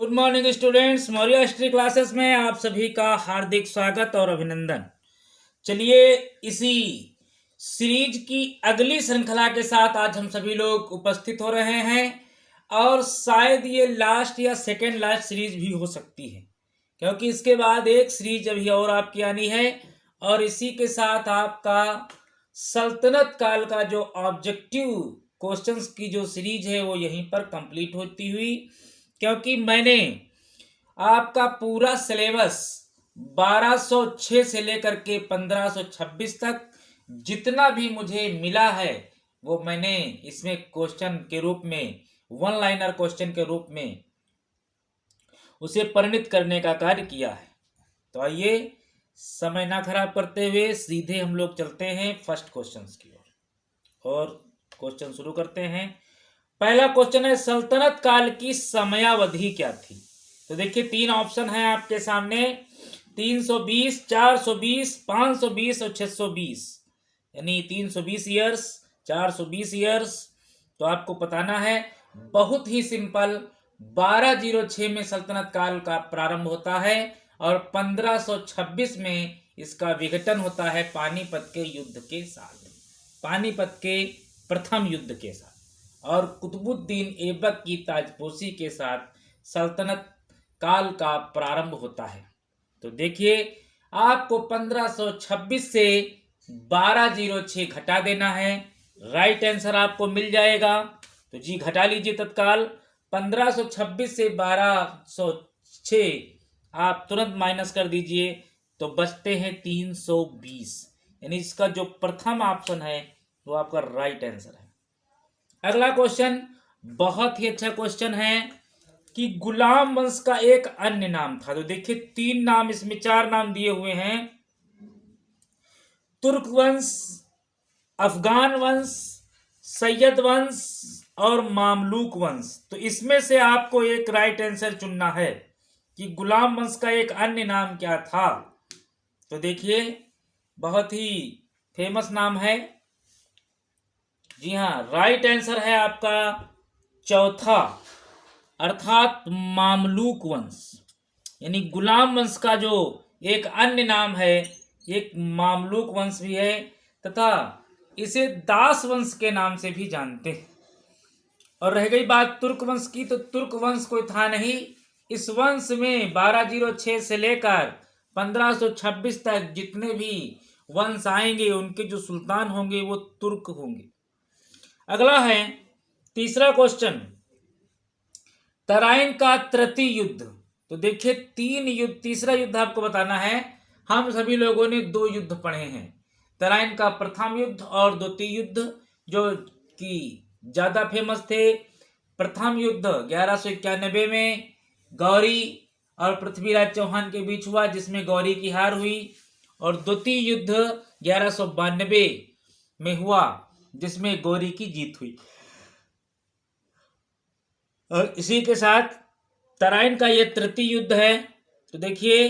Good morning students, Maurya history classes में आप सभी का हार्दिक स्वागत और अभिनंदन। चलिए इसी सीरीज की अगली श्रृंखला के साथ आज हम सभी लोग उपस्थित हो रहे हैं और शायद ये लास्ट या सेकेंड लास्ट सीरीज भी हो सकती है, क्योंकि इसके बाद एक सीरीज अभी और आपकी आनी है और इसी के साथ आपका सल्तनत काल का जो ऑब्जेक्टिव क्वेश्चंस की जो सीरीज है वो यहीं पर कंप्लीट होती हुई, क्योंकि मैंने आपका पूरा सिलेबस 1206 से लेकर के 1526 तक जितना भी मुझे मिला है वो मैंने इसमें क्वेश्चन के रूप में, वन लाइनर क्वेश्चन के रूप में उसे परिणित करने का कार्य किया है। तो आइए समय ना खराब करते हुए सीधे हम लोग चलते हैं फर्स्ट क्वेश्चंस की ओर और क्वेश्चन शुरू करते हैं। पहला क्वेश्चन है, सल्तनत काल की समयावधि क्या थी? तो देखिए तीन ऑप्शन है आपके सामने, 320, 420, 520 और 620, यानी 320 ईयर्स, 420 ईयर्स। तो आपको बताना है, बहुत ही सिंपल, 1206 में सल्तनत काल का प्रारंभ होता है और 1526 में इसका विघटन होता है पानीपत के युद्ध के साथ, पानीपत के प्रथम युद्ध के साथ, और कुतुबुद्दीन ऐबक की ताजपोशी के साथ सल्तनत काल का प्रारंभ होता है। तो देखिए आपको 1526 से 1206 घटा देना है, राइट आंसर आपको मिल जाएगा। तो जी घटा लीजिए तत्काल, 1526 से 1206 आप तुरंत माइनस कर दीजिए तो बचते हैं 320, यानी इसका जो प्रथम ऑप्शन है वो आपका राइट आंसर है। अगला क्वेश्चन बहुत ही अच्छा क्वेश्चन है कि गुलाम वंश का एक अन्य नाम था। तो देखिए तीन नाम, इसमें चार नाम दिए हुए हैं, तुर्क वंश, अफगान वंश, सैयद वंश और मामलूक वंश। तो इसमें से आपको एक राइट आंसर चुनना है कि गुलाम वंश का एक अन्य नाम क्या था। तो देखिए बहुत ही फेमस नाम है, जी हाँ, राइट आंसर है आपका चौथा, अर्थात मामलूक वंश। यानी गुलाम वंश का जो एक अन्य नाम है, एक मामलूक वंश भी है, तथा इसे दास वंश के नाम से भी जानते हैं। और रह गई बात तुर्क वंश की, तो तुर्क वंश कोई था नहीं। इस वंश में 1206 से लेकर 1526 तक जितने भी वंश आएंगे उनके जो सुल्तान होंगे वो तुर्क होंगे। अगला है तीसरा क्वेश्चन, तराइन का तृतीय युद्ध। तो देखिए तीन युद्ध, तीसरा युद्ध आपको बताना है। हम सभी लोगों ने दो युद्ध पढ़े हैं, तराइन का प्रथम युद्ध और द्वितीय युद्ध, जो कि ज्यादा फेमस थे। प्रथम युद्ध 1191 में गौरी और पृथ्वीराज चौहान के बीच हुआ, जिसमें गौरी की हार हुई, और द्वितीय युद्ध 1192 में हुआ, जिसमें गौरी की जीत हुई। और इसी के साथ तराइन का यह तृतीय युद्ध है। तो देखिए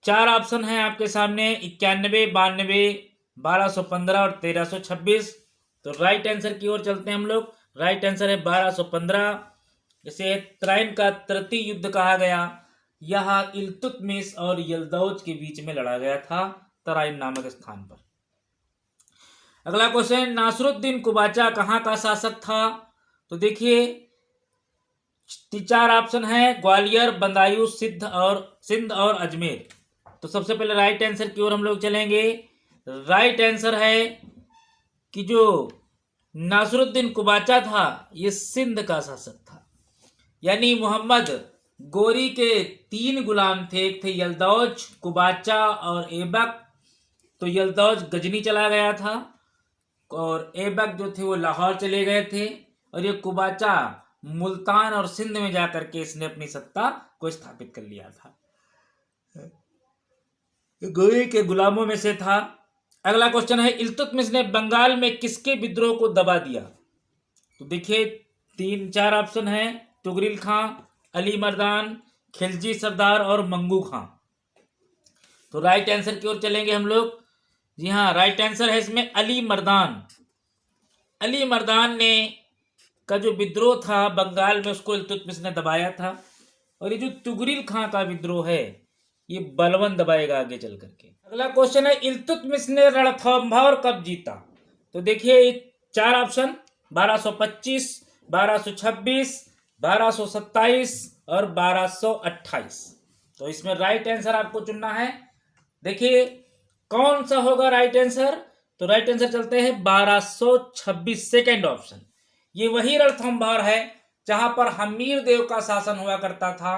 चार ऑप्शन हैं आपके सामने, 91, 92, 1215 और 1326। तो राइट आंसर की ओर चलते हैं हम लोग। राइट आंसर है 1215। इसे तराइन का तृतीय युद्ध कहा गया। यह इल्तुतमिश और यल्दौज के बीच में लड़ा गया था, तराइन नामक स्थान पर। अगला क्वेश्चन, नासरुद्दीन कुबाचा कहाँ का शासक था? तो देखिए चार ऑप्शन है, ग्वालियर, बदायूं, सिंध और अजमेर। तो सबसे पहले राइट आंसर की ओर हम लोग चलेंगे। राइट आंसर है कि जो नासरुद्दीन कुबाचा था ये सिंध का शासक था। यानी मोहम्मद गोरी के तीन गुलाम थे, एक थे यल्दौज, कुबाचा और ऐबक। तो यल्दौज गजनी चला गया था और ऐबक जो थे वो लाहौर चले गए थे, और ये कुबाचा मुल्तान और सिंध में जाकर के इसने अपनी सत्ता को स्थापित कर लिया था। गोरी के गुलामों में से था। अगला क्वेश्चन है, इल्तुतमिश ने बंगाल में किसके विद्रोह को दबा दिया? तो देखिए तीन चार ऑप्शन है, तुगरिल खां, अली मर्दान, खिलजी सरदार और मंगू खां। तो राइट आंसर की ओर चलेंगे हम लोग। जी हाँ, राइट आंसर है इसमें अली मर्दान। अली मर्दान ने का जो विद्रोह था बंगाल में, उसको इल्तुतमिश ने दबाया था। और ये जो तुगरिल खां का विद्रोह है ये बलवन दबाएगा आगे चल करके। अगला क्वेश्चन है इल्तुतमिश ने रणथंभौर कब जीता? तो देखिए 4 ऑप्शन 1225, 1226, 1227 और 1228। तो इसमें राइट आंसर आपको चुनना है। देखिए कौन सा होगा राइट आंसर? तो राइट आंसर चलते हैं 1226, सेकेंड ऑप्शन। ये वही रणथंभौर है जहां पर हमीर देव का शासन हुआ करता था।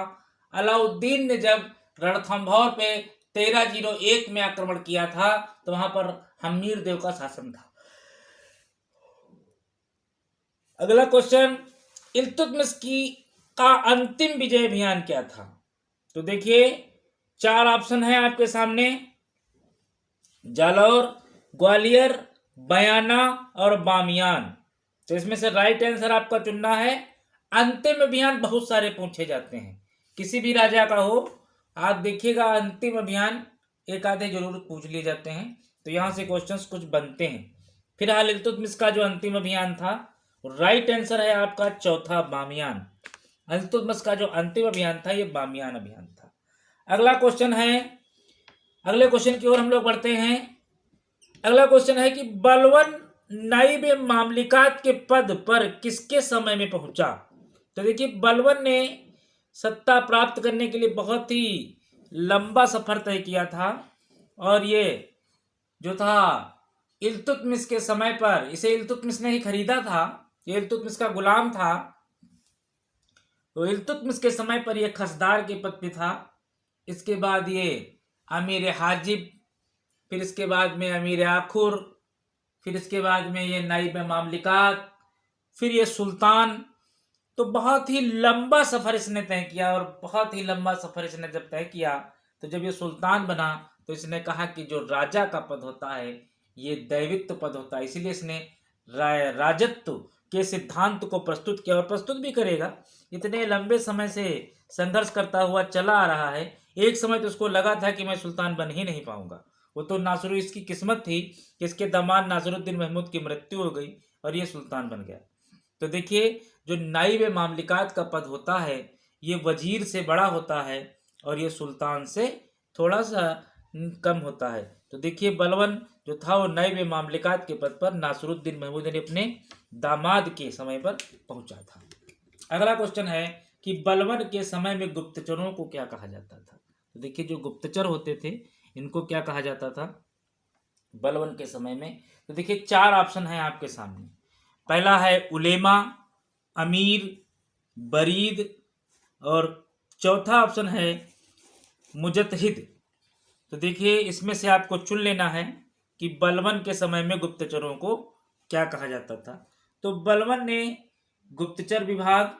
अलाउद्दीन ने जब रणथंभौर पे 1301 में आक्रमण किया था तो वहां पर हमीर देव का शासन था। अगला क्वेश्चन इल्तुतमिश का अंतिम विजय अभियान क्या था? तो देखिए 4 ऑप्शन है आपके सामने, जालौर, ग्वालियर, बयाना और बामियान। तो इसमें से राइट आंसर आपका चुनना है। अंतिम अभियान बहुत सारे पूछे जाते हैं, किसी भी राजा का हो, आप देखिएगा अंतिम अभियान एक आधे जरूर पूछ लिए जाते हैं, तो यहां से क्वेश्चंस कुछ बनते हैं। फिलहाल इल्तुतमिश का जो अंतिम अभियान था राइट आंसर है आपका चौथा, बामियान। इल्तुतमिश का जो अंतिम अभियान था ये बामियान अभियान था। अगला क्वेश्चन है, अगले क्वेश्चन की ओर हम लोग बढ़ते हैं। अगला क्वेश्चन है कि बलवन नाइब मामलिकात के पद पर किसके समय में पहुंचा? तो देखिए बलवन ने सत्ता प्राप्त करने के लिए बहुत ही लंबा सफर तय किया था और ये जो था इल्तुतमिश के समय पर, इसे इल्तुतमिश ने ही खरीदा था, ये इल्तुतमिश का गुलाम था। तो इल्तुतमिश के समय पर यह खसदार के पद पे था। इसके बाद ये अमीर हाजिब, फिर इसके बाद में अमीर आखुर, फिर इसके बाद में ये नाइब मामलिकात, फिर ये सुल्तान। तो बहुत ही लंबा सफर इसने तय किया और बहुत ही लंबा सफर इसने जब तय किया तो जब ये सुल्तान बना तो इसने कहा कि जो राजा का पद होता है ये दैवित्व पद होता है, इसलिए इसने राजत्व के सिद्धांत को प्रस्तुत किया और प्रस्तुत भी करेगा। इतने लंबे समय से संघर्ष करता हुआ चला आ रहा है। एक समय तो उसको लगा था कि मैं सुल्तान बन ही नहीं पाऊंगा, वो तो नासुर, इसकी किस्मत थी कि इसके दामाद नासिरुद्दीन महमूद की मृत्यु हो गई और ये सुल्तान बन गया। तो देखिए जो नाइब मामलिकात का पद होता है ये वजीर से बड़ा होता है और ये सुल्तान से थोड़ा सा कम होता है। तो देखिए बलवन जो था वो नाइब मामलिकात के पद पर नासिरुद्दीन महमूद ने अपने दामाद के समय पर पहुंचा था। अगला क्वेश्चन है कि बलवन के समय में गुप्तचरों को क्या कहा जाता था? तो देखिए जो गुप्तचर होते थे इनको क्या कहा जाता था बलवन के समय में? तो देखिए 4 ऑप्शन है आपके सामने। पहला है उलेमा, अमीर, बरीद और चौथा ऑप्शन है मुजतहिद। तो देखिए इसमें से आपको चुन लेना है कि बलवन के समय में गुप्तचरों को क्या कहा जाता था। तो बलवन ने गुप्तचर विभाग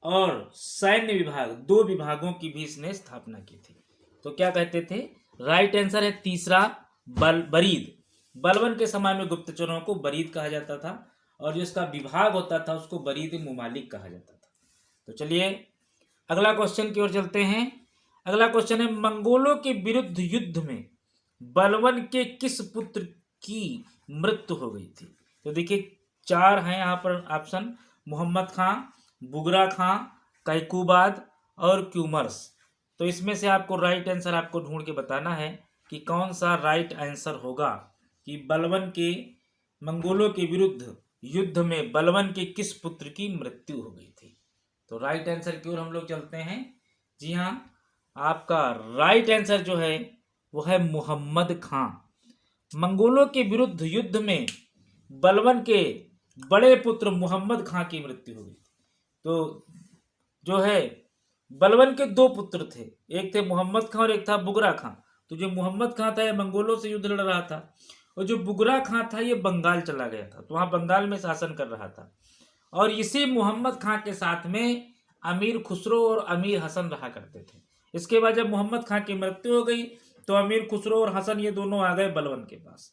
और सैन्य विभाग, 2 विभागों की भी इसने स्थापना की थी। तो क्या कहते थे? राइट आंसर है तीसरा, बरीद। बलवन के समय में गुप्तचरों को बरीद कहा जाता था और जो इसका विभाग होता था उसको बरीद मुमालिक कहा जाता था। तो चलिए अगला क्वेश्चन की ओर चलते हैं। अगला क्वेश्चन है मंगोलों के विरुद्ध युद्ध में बलवन के किस पुत्र की मृत्यु हो गई थी? तो देखिए 4 हैं यहाँ पर ऑप्शन, मोहम्मद खां, बुगरा खां, कैकुबाद और क्यूमर्स। तो इसमें से आपको राइट आंसर आपको ढूंढ के बताना है कि कौन सा राइट आंसर होगा कि बलवन के मंगोलों के विरुद्ध युद्ध में बलवन के किस पुत्र की मृत्यु हो गई थी। तो राइट आंसर की ओर हम लोग चलते हैं। जी हाँ, आपका राइट आंसर जो है वो है मोहम्मद खां। मंगोलों के विरुद्ध युद्ध में बलवन के बड़े पुत्र मोहम्मद खां की मृत्यु हो गई थी। तो जो है बलवन के 2 पुत्र थे, एक थे मोहम्मद खां और एक था बुगरा खां। तो जो मोहम्मद खां था ये मंगोलों से युद्ध लड़ रहा था और जो बुगरा खां था ये बंगाल चला गया था, तो वहाँ बंगाल में शासन कर रहा था। और इसी मोहम्मद खां के साथ में अमीर खुसरो और अमीर हसन रहा करते थे। इसके बाद जब मोहम्मद खां की मृत्यु हो गई तो अमीर खुसरो और हसन ये दोनों आ गए बलवन के पास।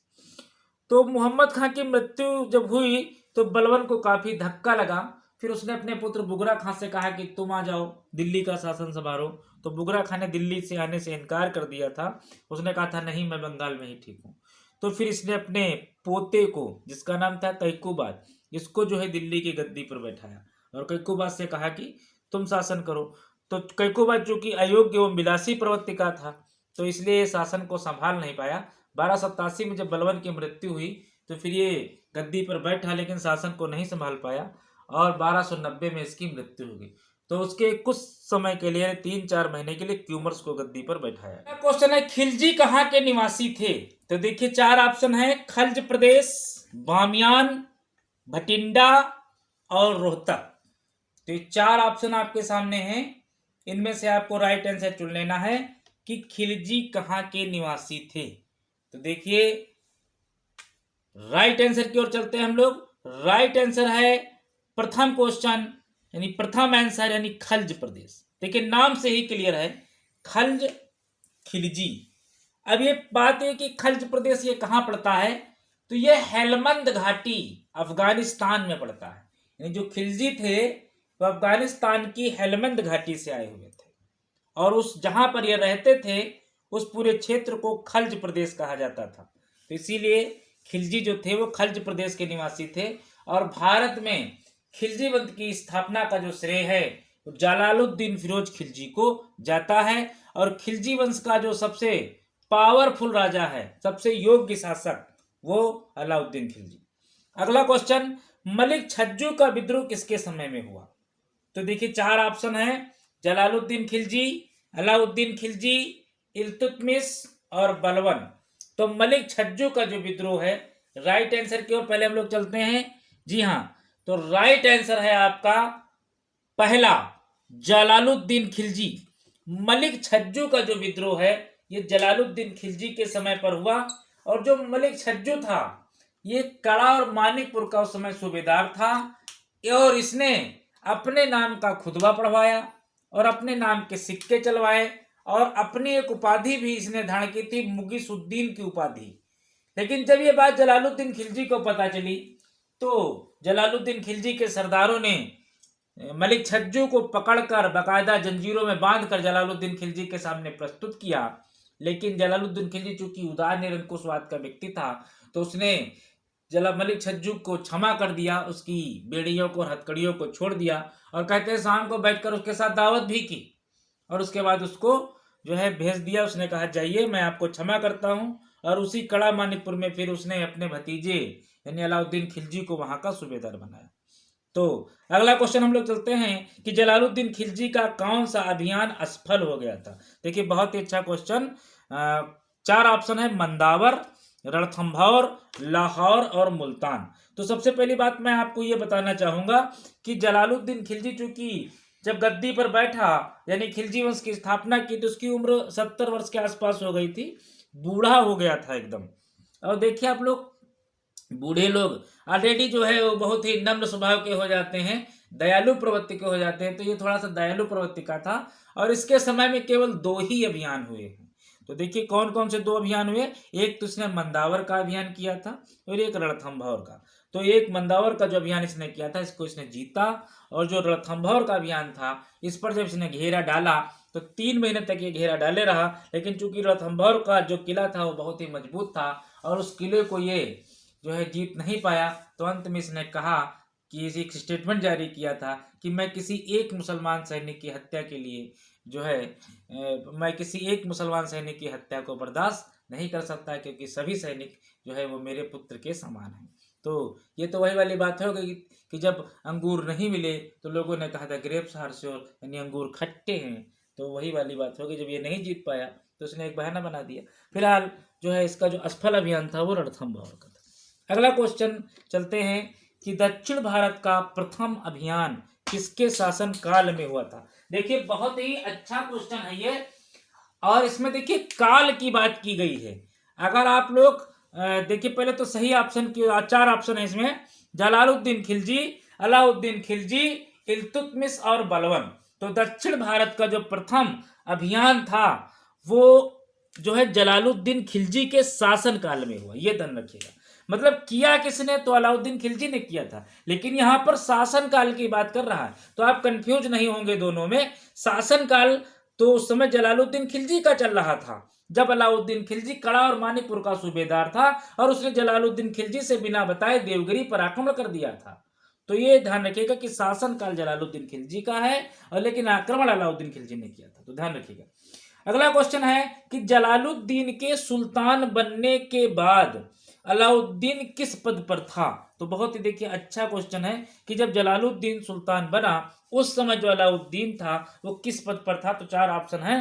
तो मोहम्मद खां की मृत्यु जब हुई तो बलवन को काफी धक्का लगा। फिर उसने अपने पुत्र बुगरा खां से कहा कि तुम आ जाओ, दिल्ली का शासन संभालो। तो बुगरा खां ने दिल्ली से आने से इनकार कर दिया था। उसने कहा था नहीं, मैं बंगाल में ही ठीक हूँ। तो फिर इसने अपने पोते को, जिसका नाम था कैकुबाद, इसको जो है दिल्ली की गद्दी पर बैठाया और कैकुबाद से कहा कि तुम शासन करो। तो कैकोबा चूंकि अयोग्य एवं विलासी प्रवृत्ति का था, तो इसलिए शासन को संभाल नहीं पाया। 1287 में जब बलवन की मृत्यु हुई तो फिर ये गद्दी पर बैठा, लेकिन शासन को नहीं संभाल पाया और 1290 में इसकी मृत्यु हो गई। तो उसके कुछ समय के लिए 3-4 महीने के लिए क्यूमर्स को गद्दी पर बैठाया। क्वेश्चन है, खिलजी कहाँ के निवासी थे? तो देखिए 4 ऑप्शन है, खल्ज प्रदेश, बामियान, भटिंडा और रोहतक। तो ये 4 ऑप्शन आपके सामने हैं, इनमें से आपको राइट आंसर चुन लेना है कि खिलजी कहाँ के निवासी थे। तो देखिए राइट आंसर की ओर चलते हैं हम लोग। राइट आंसर है प्रथम क्वेश्चन यानी प्रथम आंसर यानी खल्ज प्रदेश। देखिए नाम से ही क्लियर है, खल्ज खिलजी। अब ये बात है कि खल्ज प्रदेश ये कहाँ पड़ता है, तो ये हेलमंद घाटी अफगानिस्तान में पड़ता है। यानी जो खिलजी थे वो अफगानिस्तान की हेलमंद घाटी से आए हुए थे और उस जहां पर ये रहते थे उस पूरे क्षेत्र को खल्ज प्रदेश कहा जाता था। तो इसीलिए खिलजी जो थे वो खल्ज प्रदेश के निवासी थे। और भारत में खिलजी वंश की स्थापना का जो श्रेय है वो जलालुद्दीन फिरोज खिलजी को जाता है। और खिलजी वंश का जो सबसे पावरफुल राजा है, सबसे योग्य शासक, वो अलाउद्दीन खिलजी। अगला क्वेश्चन, मलिक छज्जू का विद्रोह किसके समय में हुआ? तो देखिए 4 ऑप्शन है, जलालुद्दीन खिलजी, अलाउद्दीन खिलजी, इल्तुतमिश और बलवन। तो मलिक छज्जू का जो विद्रोह है, राइट आंसर की ओर पहले हम लोग चलते हैं। जी हाँ, तो राइट आंसर है आपका पहला, जलालुद्दीन खिलजी। मलिक छज्जू का जो विद्रोह है ये जलालुद्दीन खिलजी के समय पर हुआ। और जो मलिक छज्जू था ये कड़ा और मानिकपुर का उस समय सूबेदार था और इसने अपने नाम का खुतबा पढ़वाया और अपने नाम के सिक्के चलवाए और अपनी एक उपाधि भी इसने धारण की थी, मुगीसुद्दीन की उपाधि। लेकिन जब ये बात जलालुद्दीन खिलजी को पता चली तो जलालुद्दीन खिलजी के सरदारों ने मलिक छज्जू को पकड़कर बाकायदा जंजीरों में बांधकर जलालुद्दीन खिलजी के सामने प्रस्तुत किया। लेकिन जलालुद्दीन खिलजी चूंकि उदार निरंकुशवाद का व्यक्ति था तो उसने मलिक छज्जू को क्षमा कर दिया, उसकी बेड़ियों को, हथकड़ियों को छोड़ दिया और कहते हैं शाम को बैठकर उसके साथ दावत भी की और उसके बाद उसको जो है भेज दिया। उसने कहा जाइए मैं आपको क्षमा करता हूँ। और उसी कड़ा मानिकपुर में फिर उसने अपने भतीजे यानी अलाउद्दीन खिलजी को वहां का सूबेदार बनाया। तो अगला क्वेश्चन हम लोग चलते हैं कि जलालुद्दीन खिलजी का कौन सा अभियान असफल हो गया था? देखिए बहुत ही अच्छा क्वेश्चन। 4 ऑप्शन है, मंदावर, रणथंभौर, लाहौर और मुल्तान। तो सबसे पहली बात मैं आपको ये बताना चाहूंगा कि जलालुद्दीन खिलजी चूंकि जब गद्दी पर बैठा यानी खिलजी वंश की स्थापना की तो उसकी उम्र 70 वर्ष के आसपास हो गई थी, बूढ़ा हो गया था एकदम। और देखिए आप लोग, बूढ़े लोग ऑलरेडी जो है वो बहुत ही नम्र स्वभाव के हो जाते हैं, दयालु प्रवृत्ति के हो जाते हैं। तो ये थोड़ा सा दयालु प्रवृत्ति का था और इसके समय में केवल 2 ही अभियान हुए हैं। तो देखिए कौन कौन से 2 अभियान हुए। एक तो इसने मंदावर का अभियान किया था और एक रणथंभौर का। तो एक मंदावर का जो अभियान इसने किया था इसको इसने जीता और जो रणथंभौर का अभियान था इस पर जब इसने घेरा डाला तो 3 महीने तक ये घेरा डाले रहा। लेकिन चूंकि रणथंभौर का जो किला था वो बहुत ही मजबूत था और उस किले को ये जो है जीत नहीं पाया। तो अंत में इसने कहा कि एक स्टेटमेंट जारी किया था कि मैं किसी एक मुसलमान सैनिक की हत्या के लिए जो है मैं किसी एक मुसलमान सैनिक की हत्या को बर्दाश्त नहीं कर सकता क्योंकि सभी सैनिक जो है वो मेरे पुत्र के समान हैं। तो ये तो वही वाली बात हो गई कि जब अंगूर नहीं मिले तो लोगों ने कहा था ग्रेप्स आर श्योर, यानी अंगूर खट्टे हैं। तो वही वाली बात हो गई, जब ये नहीं जीत पाया तो उसने एक बहाना बना दिया। फिलहाल जो है इसका जो असफल अभियान था वो रणथंभौर का था। अगला क्वेश्चन चलते हैं कि दक्षिण भारत का प्रथम अभियान किसके शासन काल में हुआ था? देखिए बहुत ही अच्छा क्वेश्चन है ये और इसमें देखिए काल की बात की गई है। अगर आप लोग देखिए पहले तो सही ऑप्शन की 4 ऑप्शन है इसमें, जलालुद्दीन खिलजी, अलाउद्दीन खिलजी, इल्तुतमिश और बलवन। तो दक्षिण भारत का जो प्रथम अभियान था वो जो है जलालुद्दीन खिलजी के शासन काल में हुआ, ये ध्यान रखिएगा। मतलब किया किसने? तो अलाउद्दीन खिलजी ने किया था, लेकिन यहां पर शासन काल की बात कर रहा है तो आप कंफ्यूज नहीं होंगे दोनों में। शासन काल तो उस समय जलालुद्दीन खिलजी का चल रहा था जब अलाउद्दीन खिलजी कड़ा और मानिकपुर का सूबेदार था और उसने जलालुद्दीन खिलजी से बिना बताए देवगिरी पर आक्रमण कर दिया था। तो तो ये ध्यान रखिएगा कि शासनकाल जलालुद्दीन खिलजी का है और लेकिन आक्रमण अलाउद्दीन खिलजी ने किया था, तो ध्यान रखिएगा। अगला क्वेश्चन है कि जलालुद्दीन के सुल्तान बनने के बाद अलाउद्दीन किस पद पर था। तो बहुत ही देखिए अच्छा क्वेश्चन है कि जब जलालुद्दीन सुल्तान बना उस समय जो अलाउद्दीन था वो किस पद पर था। तो चार ऑप्शन है,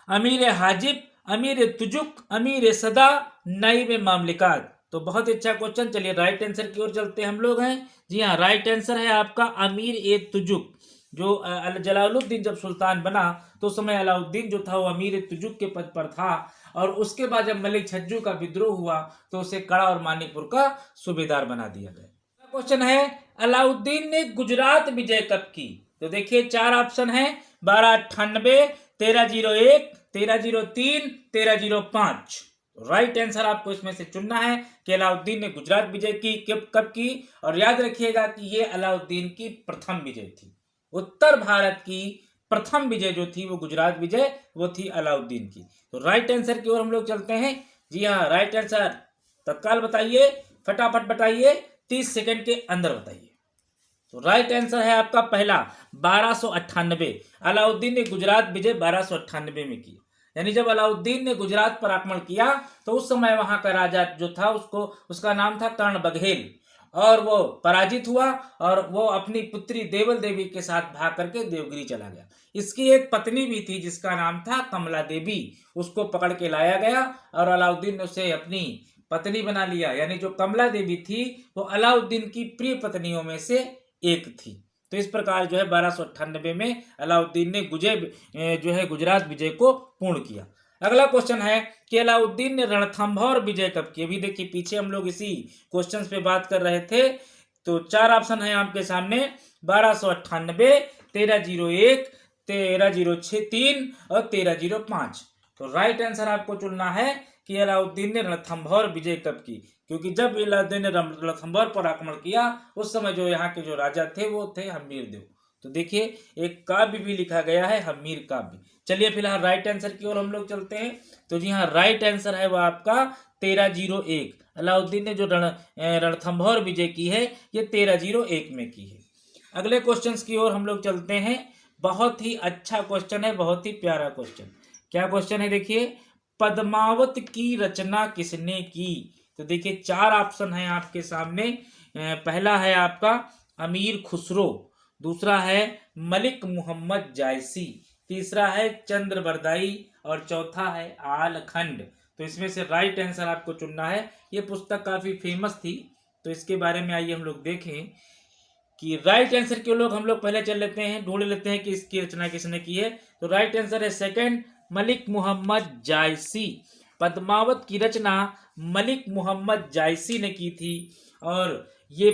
अमीर हाजिब, अमीर तुजुक, अमीर सदा, नाइब मामलिकात। तो बहुत ही अच्छा क्वेश्चन। चलिए राइट आंसर की ओर चलते हैं हम लोग हैं। जी हाँ, राइट आंसर है आपका अमीर ए तुजुक। जो जलालुद्दीन जब सुल्तान बना तो उस समय अलाउद्दीन जो था वो अमीर तुजुक के पद पर था और उसके बाद जब मलिक छज्जू का विद्रोह हुआ तो उसे कड़ा और मानिकपुर का सूबेदार बना दिया गया। क्वेश्चन है, अलाउद्दीन ने गुजरात विजय कब की। तो देखिए चार ऑप्शन है, 1298, 1301, 1303, 1305। राइट आंसर आपको इसमें से चुनना है कि अलाउद्दीन ने गुजरात विजय की कब की। और याद रखिएगा कि ये अलाउद्दीन की प्रथम विजय थी। उत्तर भारत की प्रथम विजय जो थी वो गुजरात विजय वो थी अलाउद्दीन की। तो राइट आंसर की ओर हम लोग चलते हैं। जी हाँ, राइट आंसर तत्काल बताइए, फटाफट बताइए, 30 सेकंड के अंदर बताइए। तो राइट आंसर है आपका पहला 1298। अलाउद्दीन ने गुजरात विजय 1298 में की। यानी जब अलाउद्दीन ने गुजरात पर आक्रमण किया तो उस समय वहां का राजा जो था उसका नाम था कर्ण बघेल और वो पराजित हुआ और वो अपनी पुत्री देवल देवी के साथ भाग करके देवगिरी चला गया। इसकी एक पत्नी भी थी जिसका नाम था कमला देवी, उसको पकड़ के लाया गया और अलाउद्दीन ने उसे अपनी पत्नी बना लिया। यानी जो कमला देवी थी वो अलाउद्दीन की प्रिय पत्नियों में से एक थी। तो इस प्रकार जो है 1298 में अलाउद्दीन ने जो है गुजरात विजय को पूर्ण किया। अगला क्वेश्चन है कि अलाउद्दीन ने रणथंभौर विजय कब की। अभी देखिए पीछे हम लोग इसी क्वेश्चन पे बात कर रहे थे। तो चार ऑप्शन है आपके सामने, 1298, 1301, 1303 और 1305। तो राइट आंसर आपको चुनना है कि अलाउद्दीन ने रणथंभौर विजय कब की, क्योंकि जब अलाउद्दीन ने रणथंभौर पर आक्रमण किया उस समय जो यहाँ के जो राजा थे वो थे हम्मीर देव। तो देखिए एक काव्य भी लिखा गया है, हम्मीर काव्य। चलिए फिलहाल राइट आंसर की ओर हम लोग चलते हैं। तो जी हाँ, राइट आंसर है वो आपका 1301। अलाउद्दीन ने जो रणथंभौर विजय की है ये 1301 में की है। अगले क्वेश्चंस की ओर हम लोग चलते हैं। बहुत ही अच्छा क्वेश्चन है, बहुत ही प्यारा क्वेश्चन। क्या क्वेश्चन है देखिए, पद्मावत की रचना किसने की। तो देखिए चार ऑप्शन है आपके सामने। पहला है आपका अमीर खुसरो, दूसरा है मलिक मोहम्मद जायसी, तीसरा है चंद्रबरदाई और चौथा है आलखंड। तो इसमें से राइट आंसर आपको चुनना है। ये पुस्तक काफी फेमस थी तो इसके बारे में आइए हम लोग देखें कि राइट आंसर के लोग हम लोग पहले चल लेते हैं, ढूंढ लेते हैं कि इसकी रचना किसने की है। तो राइट आंसर है सेकंड, मलिक मोहम्मद जायसी। पद्मावत की रचना मलिक मोहम्मद जायसी ने की थी और ये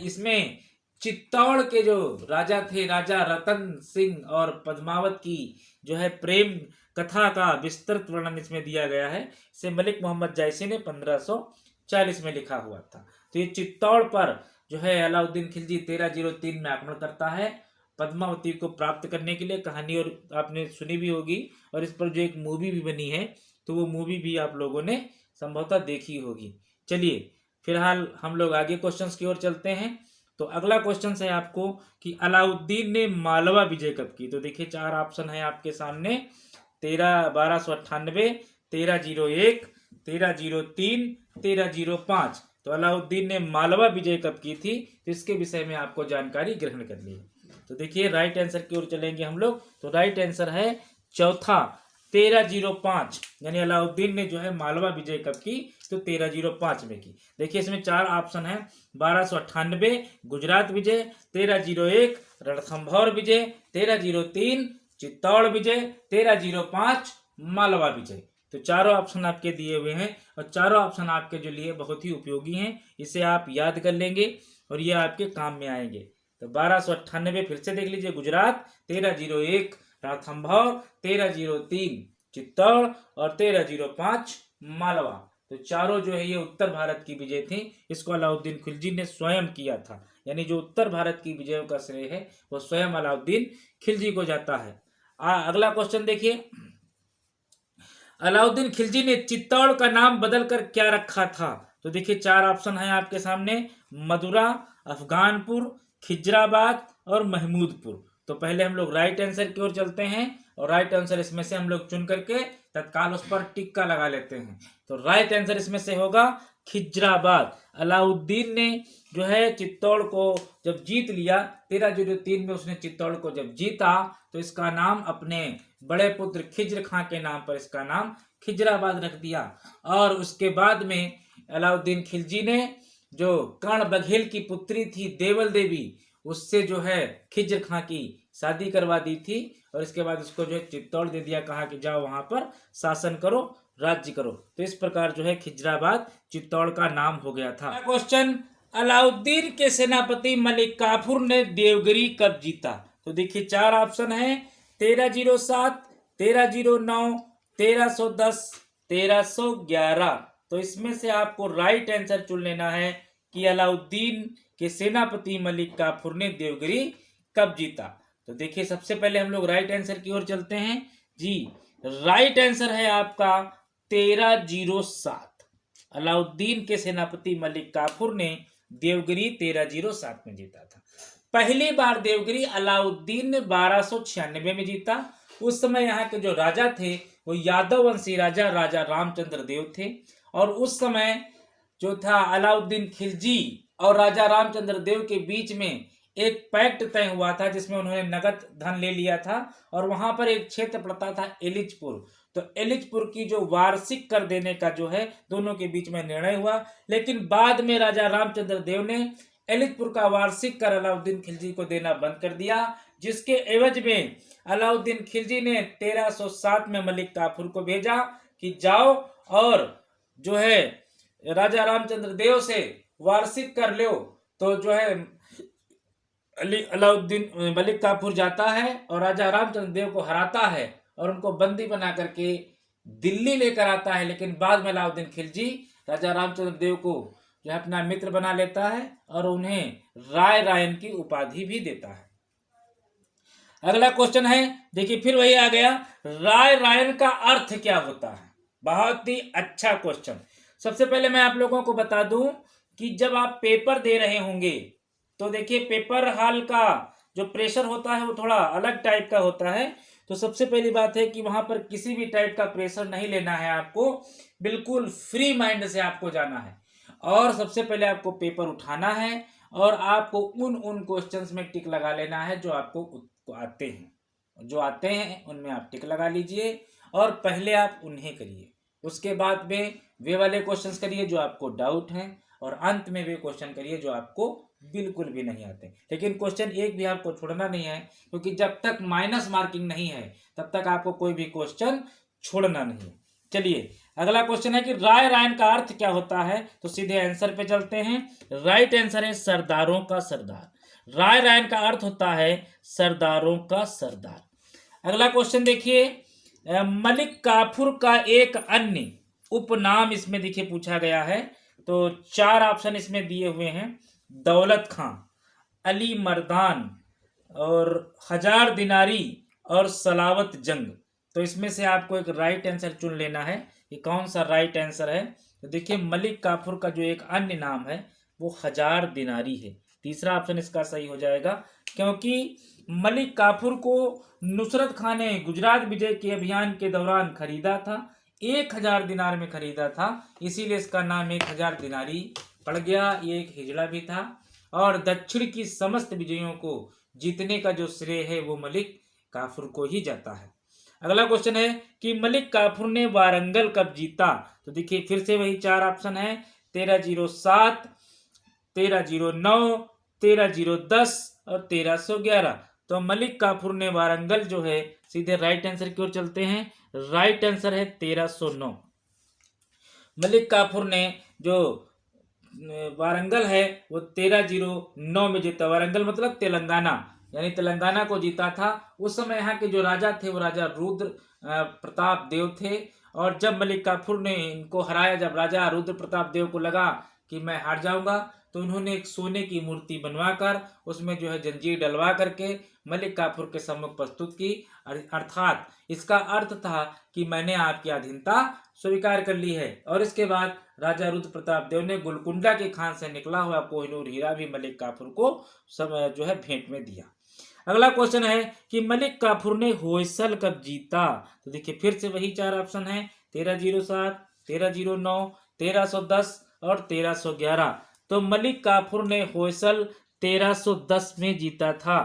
इसमें चित्तौड़ के जो राजा थे, राजा रतन सिंह और पद्मावत की जो है प्रेम कथा का विस्तृत वर्णन इसमें दिया गया है। इसे मलिक मोहम्मद जायसी ने 1540 में लिखा हुआ था। तो ये चित्तौड़ पर जो है अलाउद्दीन खिलजी 1303 में आक्रमण करता है पद्मावती को प्राप्त करने के लिए। कहानी और आपने सुनी भी होगी और इस पर जो एक मूवी भी बनी है तो वो मूवी भी आप लोगों ने संभवतः देखी होगी। चलिए फिलहाल हम लोग आगे क्वेश्चंस की ओर चलते हैं। तो अगला क्वेश्चन है आपको कि अलाउद्दीन ने मालवा विजय कब की। तो देखिए चार ऑप्शन है आपके सामने, 1298, 1301, 1303, 1305। तो अलाउद्दीन ने मालवा विजय कब की थी तो इसके विषय में आपको जानकारी ग्रहण करनी है। तो देखिए राइट आंसर की ओर चलेंगे हम लोग। तो राइट आंसर है चौथा, 1305। यानी अलाउद्दीन ने जो है मालवा विजय कब की तो 1305 में की। देखिए इसमें चार ऑप्शन है, 1298 गुजरात विजय, 1301 रणथंभौर विजय, 1303 चित्तौड़ विजय, 1305 मालवा विजय। तो चारों ऑप्शन आपके दिए हुए हैं और चारों ऑप्शन आपके जो लिए बहुत ही उपयोगी हैं। इसे आप याद कर लेंगे और ये आपके काम में आएंगे। तो 1298 फिर से देख लीजिए गुजरात, 1301 रणथंभौर, 1303 चित्तौड़ और 1305 मालवा। तो चारों जो है ये उत्तर भारत की विजय थी। इसको अलाउद्दीन खिलजी ने स्वयं किया था। यानी जो उत्तर भारत की विजयों का श्रेय है वो स्वयं अलाउद्दीन खिलजी को जाता है। अगला क्वेश्चन देखिए, अलाउद्दीन खिलजी ने चित्तौड़ का नाम बदलकर क्या रखा था। तो देखिए चार ऑप्शन है आपके सामने, मदुरा, अफगानपुर, खिजराबाद और महमूदपुर। तो पहले हम लोग राइट आंसर की ओर चलते हैं और राइट आंसर इसमें से हम लोग चुन करके तत्काल उस पर टिक्का लगा लेते हैं। तो राइट आंसर इसमें से होगा खिजराबाद। अलाउद्दीन ने जो है चित्तौड़ को जब जीत लिया 1303 में, उसने चित्तौड़ को जब जीता तो इसका नाम अपने बड़े पुत्र खिज्र खां के नाम पर इसका नाम खिजराबाद रख दिया। और उसके बाद में अलाउद्दीन खिलजी ने जो कर्ण बघेल की पुत्री थी देवल देवी, उससे जो है खिज्र खां की शादी करवा दी थी और इसके बाद उसको जो है चित्तौड़ दे दिया, कहा कि जाओ वहां पर शासन करो, राज्य करो। तो इस प्रकार जो है खिजराबाद चित्तौड़ का नाम हो गया था। क्वेश्चन, अलाउद्दीन के सेनापति मलिक काफूर ने देवगिरी कब जीता? तो देखिए 4 ऑप्शन है, 1307, 1309, 1310, 1311। तो इसमें से आपको राइट आंसर चुन लेना है कि अलाउद्दीन के सेनापति मलिक काफूर ने देवगिरी कब जीता। तो देखिए सबसे पहले हम लोग राइट आंसर की ओर चलते हैं जी। राइट आंसर है आपका 1307। अलाउद्दीन के सेनापति मलिक काफूर ने देवगिरी 1307 में जीता था। पहली बार देवगिरी अलाउद्दीन ने 1296 में जीता। उस समय यहाँ के जो राजा थे वो यादव वंशी राजा राजा रामचंद्र देव थे। और उस समय जो था अलाउद्दीन खिलजी और राजा रामचंद्र देव के बीच में एक पैक्ट तय हुआ था जिसमें उन्होंने नगद धन ले लिया था और वहां पर एक क्षेत्र पड़ता था एलिचपुर। तो एलिचपुर की जो वार्षिक कर देने का जो है दोनों के बीच में निर्णय हुआ, लेकिन बाद में राजा रामचंद्र देव ने एलिचपुर का वार्षिक कर अलाउद्दीन खिलजी को देना बंद कर दिया, जिसके एवज में अलाउद्दीन खिलजी ने 1307 में मलिक काफूर को भेजा कि जाओ और जो है राजा रामचंद्र देव से वार्षिक कर लो। तो जो है अलाउद्दीन मलिक काफूर जाता है और राजा रामचंद्र देव को हराता है और उनको बंदी बना करके दिल्ली लेकर आता है। लेकिन बाद में अलाउद्दीन खिलजी राजा रामचंद्र देव को जो है अपना मित्र बना लेता है और उन्हें राय रायन की उपाधि भी देता है। अगला क्वेश्चन है, देखिए फिर वही आ गया, राय रायन का अर्थ क्या होता है? बहुत ही अच्छा क्वेश्चन। सबसे पहले मैं आप लोगों को बता दूं कि जब आप पेपर दे रहे होंगे तो देखिए पेपर हॉल का जो प्रेशर होता है वो थोड़ा अलग टाइप का होता है। तो सबसे पहली बात है कि वहां पर किसी भी टाइप का प्रेशर नहीं लेना है, आपको बिल्कुल फ्री माइंड से आपको जाना है और सबसे पहले आपको पेपर उठाना है और आपको उन क्वेश्चंस में टिक लगा लेना है जो आपको आते हैं। जो आते हैं उनमें आप टिक लगा लीजिए और पहले आप उन्हें करिए, उसके बाद में वे वाले क्वेश्चंस करिए जो आपको डाउट हैं और अंत में वे क्वेश्चन करिए जो आपको बिल्कुल भी नहीं आते। लेकिन क्वेश्चन एक भी आपको छोड़ना नहीं है, क्योंकि जब तक माइनस मार्किंग नहीं है तब तक आपको कोई भी क्वेश्चन छोड़ना नहीं है। चलिए अगला क्वेश्चन है कि राय रायन का अर्थ क्या होता है? तो सीधे आंसर पे चलते हैं। राइट आंसर है सरदारों का सरदार। राय रायन का अर्थ होता है सरदारों का सरदार। अगला क्वेश्चन देखिए, मलिक काफूर का एक अन्य उपनाम इसमें देखिए पूछा गया है। तो 4 ऑप्शन इसमें दिए हुए हैं, दौलत खां, अली मर्दान और हजार दिनारी और सलावत जंग। तो इसमें से आपको एक राइट आंसर चुन लेना है कि कौन सा राइट आंसर है। तो देखिए मलिक काफूर का जो एक अन्य नाम है वो हजार दिनारी है। तीसरा ऑप्शन इसका सही हो जाएगा, क्योंकि मलिक काफूर को नुसरत खां ने गुजरात विजय के अभियान के दौरान खरीदा था, 1000 दिनार में खरीदा था, इसीलिए इसका नाम 1000 दिनारी पड़ गया। ये एक हिजड़ा भी था और दक्षिण की समस्त विजयों को जीतने का जो श्रेय है वो मलिक काफूर को ही जाता है। अगला क्वेश्चन है कि मलिक काफूर ने वारंगल कब जीता? तो देखिए फिर से वही 4 ऑप्शन है, 1307, 1309, 1310 और 1311। तो मलिक काफूर ने वारंगल जो है, सीधे राइट आंसर की ओर चलते हैं। राइट आंसर है 1309। मलिक काफूर ने जो वारंगल है वो 1309 में जीता। वारंगल मतलब तेलंगाना, यानी तेलंगाना को जीता था। उस समय यहाँ के जो राजा थे वो राजा रुद्र प्रताप देव थे और जब मलिक काफूर ने इनको हराया, जब राजा रुद्र प्रताप देव को लगा कि मैं हार जाऊंगा, तो उन्होंने एक सोने की मूर्ति बनवाकर उसमें जो है जंजीर डलवा करके मलिक काफूर के सम्मुख प्रस्तुत की। अर्थात इसका अर्थ था कि मैंने आपकी अधीनता स्वीकार कर ली है। और इसके बाद राजा रुद्र प्रताप देव ने गोलकुंडा के खान से निकला हुआ कोहिनूर हीरा भी मलिक काफूर को जो है भेंट में दिया। अगला क्वेश्चन है कि मलिक काफूर ने होयसल कब जीता? तो देखिए फिर से वही 4 ऑप्शन है, 1307, 1309, 1310 और 1311। तो मलिक काफूर ने होयसल 1310 में जीता था।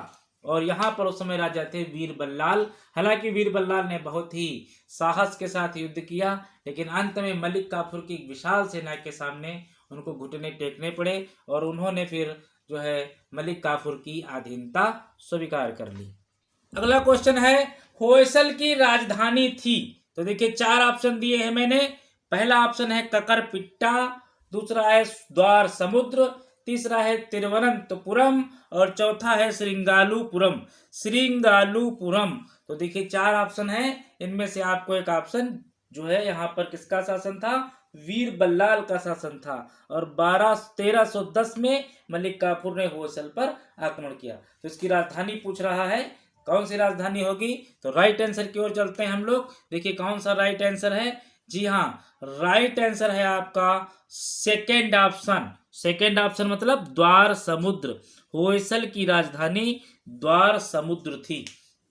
और यहाँ पर उस समय राजा थे वीर बल्लाल। हालांकि वीर बल्लाल ने बहुत ही साहस के साथ युद्ध किया, लेकिन अंत में मलिक काफूर की विशाल सेना के सामने उनको घुटने टेकने पड़े और उन्होंने फिर जो है मलिक काफूर की अधीनता स्वीकार कर ली। अगला क्वेश्चन है होयसल की राजधानी थी। तो देखिए 4 ऑप्शन दिए हैं मैंने। पहला ऑप्शन है ककरपिट्टा, दूसरा है द्वार समुद्र, तीसरा है तिरुवनंतपुरम और चौथा है श्रृंगालुपुरम। श्रृंगालुपुरम। तो देखिए 4 ऑप्शन है, इनमें से आपको एक ऑप्शन जो है यहाँ पर किसका शासन था? वीर बल्लाल का शासन था। और 1310 में मलिक काफूर ने होयसल पर आक्रमण किया। तो इसकी राजधानी पूछ रहा है, कौन सी राजधानी होगी? तो राइट आंसर की ओर चलते हैं हम लोग। देखिए कौन सा राइट आंसर है। जी हाँ, राइट आंसर है आपका सेकेंड ऑप्शन। सेकेंड ऑप्शन मतलब द्वार समुद्र। होयसल की राजधानी द्वार समुद्र थी।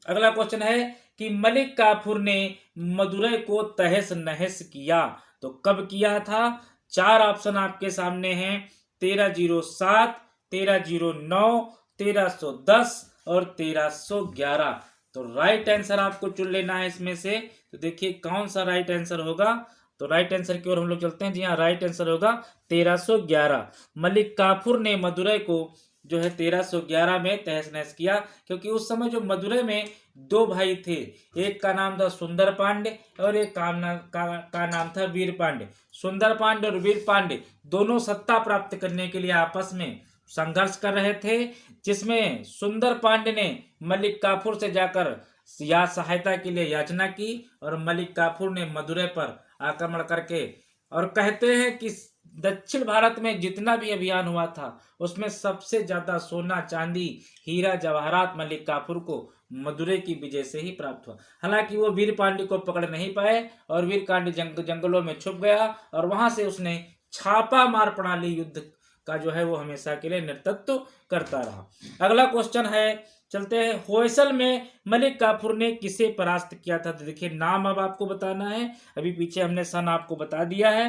अगला क्वेश्चन है कि मलिक काफूर ने मदुरै को तहस नहस किया। तो कब किया था? 4 ऑप्शन आपके सामने हैं, 1307, 1309, 1310 और 1311। तो राइट आंसर आपको चुन लेना है इसमें से। तो देखिए कौन सा राइट आंसर होगा। तो राइट आंसर की ओर हम लोग चलते हैं। जी हाँ, राइट आंसर होगा 1311। मलिक काफूर ने मदुरै को जो है 1311 में तहस नहस किया, क्योंकि उस समय जो मदुरै में 2 भाई थे, एक का नाम था सुंदर पांडे और एक का नाम था वीर पांडे। सुंदर पांडे और वीर पांडे दोनों सत्ता प्राप्त करने के लिए आपस में संघर्ष कर रहे थे, जिसमें सुंदर पांडे ने मलिक काफूर से जाकर या सहायता के लिए याचना की और मलिक काफूर ने मदुरै पर आक्रमण करके, और कहते हैं कि दक्षिण भारत में जितना भी अभियान हुआ था उसमें सबसे ज्यादा सोना चांदी हीरा जवाहरात मलिक काफूर को मदुरै की विजय से ही प्राप्त हुआ। हालांकि वो वीर पांडे को पकड़ नहीं पाए और वीर पांडे जंगलों में छुप गया और वहां से उसने छापा मार प्रणाली युद्ध का जो है वो हमेशा के लिए नेतृत्व करता रहा। अगला क्वेश्चन है, चलते हैं, होयसल में मलिक काफूर ने किसे परास्त किया था? तो देखिए नाम अब आपको बताना है। अभी पीछे हमने सन आपको बता दिया है।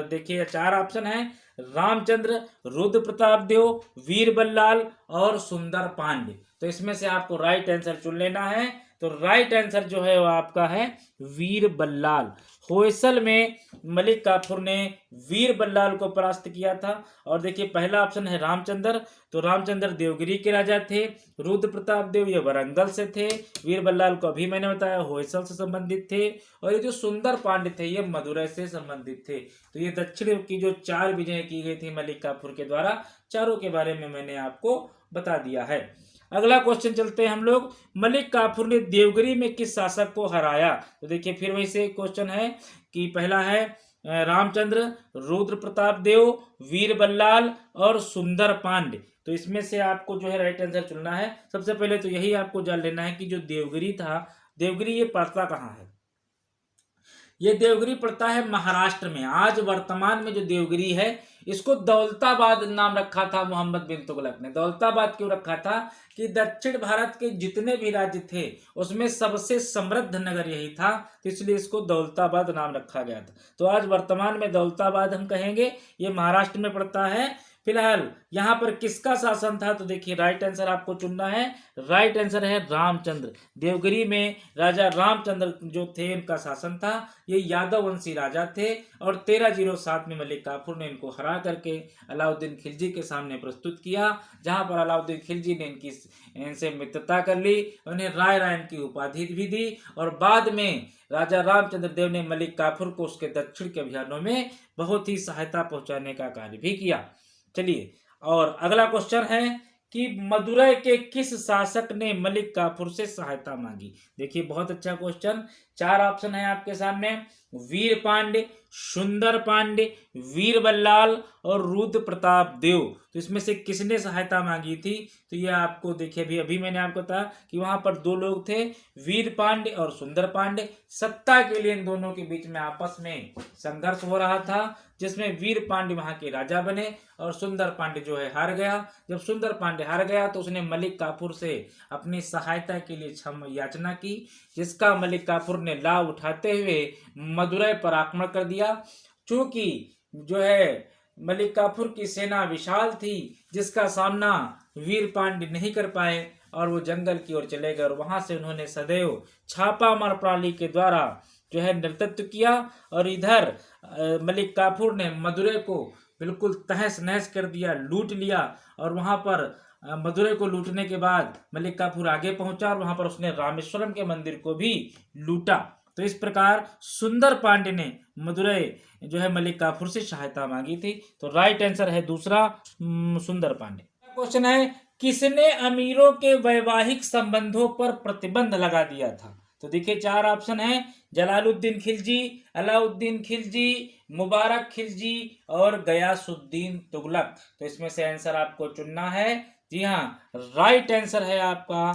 देखिए 4 ऑप्शन है, रामचंद्र, रुद्र प्रताप देव, वीर बल्लाल और सुंदर पांडे। तो इसमें से आपको राइट आंसर चुन लेना है। तो राइट आंसर जो है वो आपका है वीर बल्लाल। होयसल में मलिक काफूर ने वीर बल्लाल को परास्त किया था। और देखिए पहला ऑप्शन है रामचंद्र। तो रामचंद्र देवगिरी के राजा थे, रुद्र प्रताप देव ये वरंगल से थे, वीर बल्लाल को अभी मैंने बताया होयसल से संबंधित थे, और ये जो सुंदर पांडे थे ये मदुरै से संबंधित थे। तो ये दक्षिण की जो 4 विजय की गई थी मलिक काफूर के द्वारा, चारों के बारे में मैंने आपको बता दिया है। अगला क्वेश्चन चलते हैं हम लोग, मलिक काफूर ने देवगिरी में किस शासक को हराया? तो देखिए फिर वही से क्वेश्चन है कि पहला है रामचंद्र, रुद्र प्रताप देव, वीर बल्लाल और सुंदर पांडे। तो इसमें से आपको जो है राइट आंसर चुनना है। सबसे पहले तो यही आपको जान लेना है कि जो देवगिरी था, देवगिरी ये पड़ता कहाँ है? ये देवगिरी पड़ता है महाराष्ट्र में। आज वर्तमान में जो देवगिरी है इसको दौलताबाद नाम रखा था मोहम्मद बिन तुगलक ने। दौलताबाद क्यों रखा था? कि दक्षिण भारत के जितने भी राज्य थे उसमें सबसे समृद्ध नगर यही था, तो इसलिए इसको दौलताबाद नाम रखा गया था। तो आज वर्तमान में दौलताबाद हम कहेंगे, ये महाराष्ट्र में पड़ता है। फिलहाल यहाँ पर किसका शासन था? तो देखिए राइट आंसर आपको चुनना है। राइट आंसर है रामचंद्र। देवगिरी में राजा रामचंद्र जो थे इनका शासन था। ये यादव वंशी राजा थे और 1307 में मलिक काफूर ने इनको हरा करके अलाउद्दीन खिलजी के सामने प्रस्तुत किया, जहां पर अलाउद्दीन खिलजी ने इनसे मित्रता कर ली, उन्हें राय रायन की उपाधि भी दी और बाद में राजा रामचंद्र देव ने मलिक काफूर को उसके दक्षिण के अभियानों में बहुत ही सहायता पहुंचाने का कार्य भी किया। चलिए, और अगला क्वेश्चन है कि मदुरै के किस शासक ने मलिक काफूर से सहायता मांगी। देखिए बहुत अच्छा क्वेश्चन, 4 ऑप्शन है आपके सामने, वीर पांड्य, सुंदर पांड्य, वीर बल्लाल और रुद्र प्रताप देव। तो इसमें से किसने सहायता मांगी थी? तो ये आपको देखिए अभी मैंने आपको बताया कि वहां पर 2 लोग थे, वीर पांड्य और सुंदर पांड्य। सत्ता के लिए इन दोनों के बीच में आपस में संघर्ष हो रहा था, जिसमें वीर पांड्य वहां के राजा बने और सुंदर पांड्य जो है हार गया। जब सुंदर पांड्य हार गया तो उसने मलिक काफूर से अपनी सहायता के लिए क्षमा याचना की, जिसका मलिक काफूर ने लाभ उठाते हुए मदुरै पर आक्रमण कर दिया। चूंकि जो है मलिक काफूर की सेना विशाल थी, जिसका सामना वीर पांड्य नहीं कर पाए और वो जंगल की ओर चले गए और वहां से उन्होंने सदैव छापामार प्रणाली के द्वारा जो है नेतृत्व किया। और इधर मलिक काफूर ने मदुरै को बिल्कुल तहस नहस कर दिया, लूट लिया। और वहां पर मदुरै को लूटने के बाद मलिक काफूर आगे पहुंचा और वहां पर उसने रामेश्वरम के मंदिर को भी लूटा। तो इस प्रकार सुंदर पांड्य ने मदुरै जो है मलिक काफूर से सहायता मांगी थी। तो राइट आंसर है दूसरा, सुंदर पांड्य। क्वेश्चन है, किसने अमीरों के वैवाहिक संबंधों पर प्रतिबंध लगा दिया था? तो देखिए 4 ऑप्शन है, जलालुद्दीन खिलजी, अलाउद्दीन खिलजी, मुबारक खिलजी और गयासुद्दीन तुगलक। तो इसमें से आंसर आपको चुनना है। जी हाँ, राइट आंसर है आपका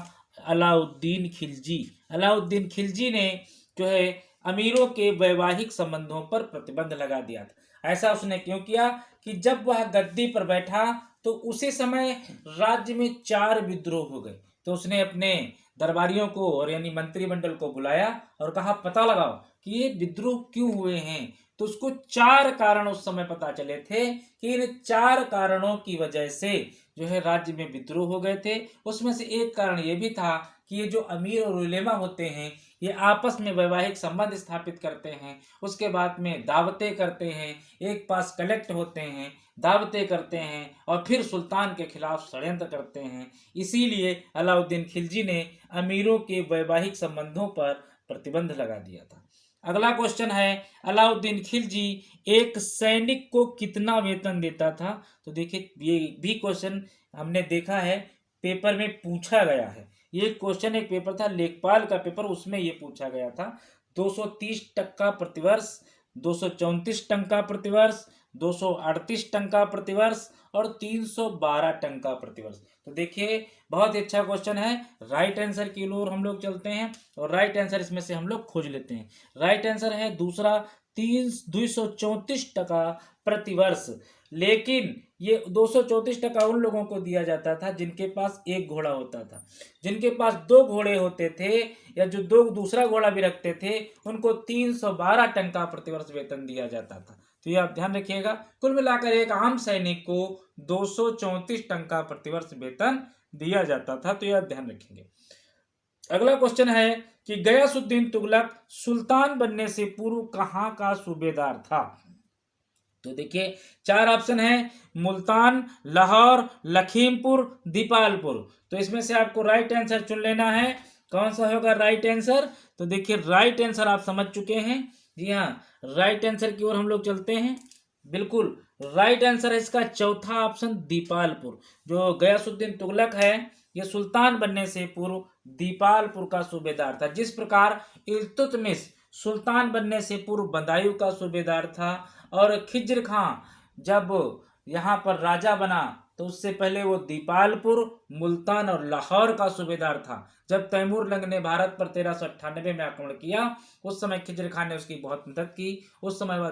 अलाउद्दीन खिलजी। अलाउद्दीन खिलजी ने जो है अमीरों के वैवाहिक संबंधों पर प्रतिबंध लगा दिया था। ऐसा उसने क्यों किया कि जब वह गद्दी पर बैठा तो उसी समय राज्य में 4 विद्रोह हो गए। तो उसने अपने दरबारियों को और यानी मंत्रिमंडल को बुलाया और कहा पता लगाओ कि ये विद्रोह क्यों हुए हैं। तो उसको 4 कारण उस समय पता चले थे कि इन 4 कारणों की वजह से जो है राज्य में विद्रोह हो गए थे। उसमें से एक कारण ये भी था कि ये जो अमीर और उलेमा होते हैं ये आपस में वैवाहिक संबंध स्थापित करते हैं, उसके बाद में दावतें करते हैं, एक पास कलेक्ट होते हैं, दावतें करते हैं और फिर सुल्तान के खिलाफ षड्यंत्र करते हैं। इसीलिए अलाउद्दीन खिलजी ने अमीरों के वैवाहिक संबंधों पर प्रतिबंध लगा दिया था। अगला क्वेश्चन है, अलाउद्दीन खिलजी एक सैनिक को कितना वेतन देता था? तो देखिए ये भी क्वेश्चन हमने देखा है, पेपर में पूछा गया है। ये क्वेश्चन एक पेपर था लेखपाल का पेपर, उसमें ये पूछा गया था। 230 टका प्रतिवर्ष, 234 टका प्रतिवर्ष, 238 टका प्रतिवर्ष और 312 टका प्रतिवर्ष। तो देखिए बहुत ही अच्छा क्वेश्चन है। राइट आंसर की ओर हम लोग चलते हैं और राइट आंसर इसमें से हम लोग खोज लेते हैं। राइट आंसर है दूसरा, 234 टका प्रतिवर्ष। लेकिन ये 234 टका उन लोगों को दिया जाता था जिनके पास एक घोड़ा होता था। जिनके पास 2 घोड़े होते थे या जो 2 दूसरा घोड़ा भी रखते थे, उनको 312 टका प्रतिवर्ष वेतन दिया जाता था। तो ये आप ध्यान रखिएगा। कुल मिलाकर एक आम सैनिक को 234 टका प्रतिवर्ष वेतन दिया जाता था। तो ये आप ध्यान रखेंगे। अगला क्वेश्चन है कि गयासुद्दीन तुगलक सुल्तान बनने से पूर्व कहाँ का सूबेदार था? तो देखिए 4 ऑप्शन है, मुल्तान, लाहौर, लखीमपुर, दीपालपुर। तो इसमें से आपको राइट आंसर चुन लेना है। कौन सा होगा राइट आंसर? तो देखिए राइट आंसर आप समझ चुके हैं। जी हाँ, राइट आंसर की ओर हम लोग चलते हैं। बिल्कुल राइट आंसर है इसका चौथा ऑप्शन, दीपालपुर। जो गयासुद्दीन तुगलक है ये सुल्तान बनने से पूर्व दीपालपुर का सूबेदार था। जिस प्रकार इल्तुतमिश सुल्तान बनने से पूर्व बदायूं का सूबेदार था और खिज्र खां जब यहाँ पर राजा बना तो उससे पहले वो दीपालपुर, मुल्तान और लाहौर का सूबेदार था। जब तैमूर लंग ने भारत पर 1398 में आक्रमण किया उस समय खिज्र खान ने उसकी बहुत मदद की। उस समय वह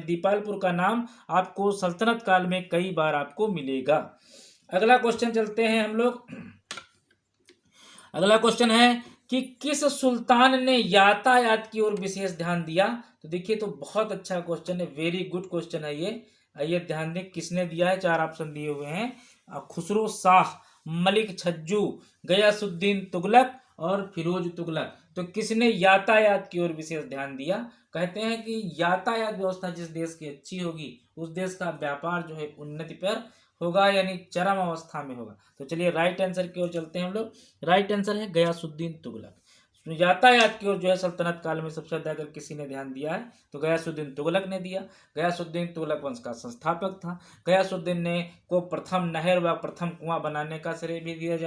दीपालपुर का नाम आपको सल्तनत काल में कई बार आपको मिलेगा। अगला क्वेश्चन चलते हैं हम लोग। अगला क्वेश्चन है कि किस सुल्तान ने यातायात की ओर विशेष ध्यान दिया? तो देखिए तो बहुत अच्छा क्वेश्चन है, वेरी गुड क्वेश्चन है ये। आइए ध्यान दें किसने दिया है। 4 ऑप्शन दिए हुए हैं, खुसरो शाह, मलिक छज्जू, गयासुद्दीन तुगलक और फिरोज तुगलक। तो किसने यातायात की ओर विशेष ध्यान दिया? कहते हैं कि यातायात व्यवस्था जिस देश की अच्छी होगी उस देश का व्यापार जो है उन्नति पर होगा, यानी चरम अवस्था में होगा। तो चलिए राइट आंसर की ओर चलते हैं हम लोग। राइट आंसर है गयासुद्दीन तुगलक। उसमें यातायात की ओर जो है सल्तनत काल में सबसे ज़्यादा अगर किसी ने ध्यान दिया है तो गयासुद्दीन तुगलक ने दिया। गयासुद्दीन तुगलक वंश का संस्थापक था। गयासुद्दीन ने को प्रथम नहर व प्रथम कुआं बनाने का श्रेय भी दिया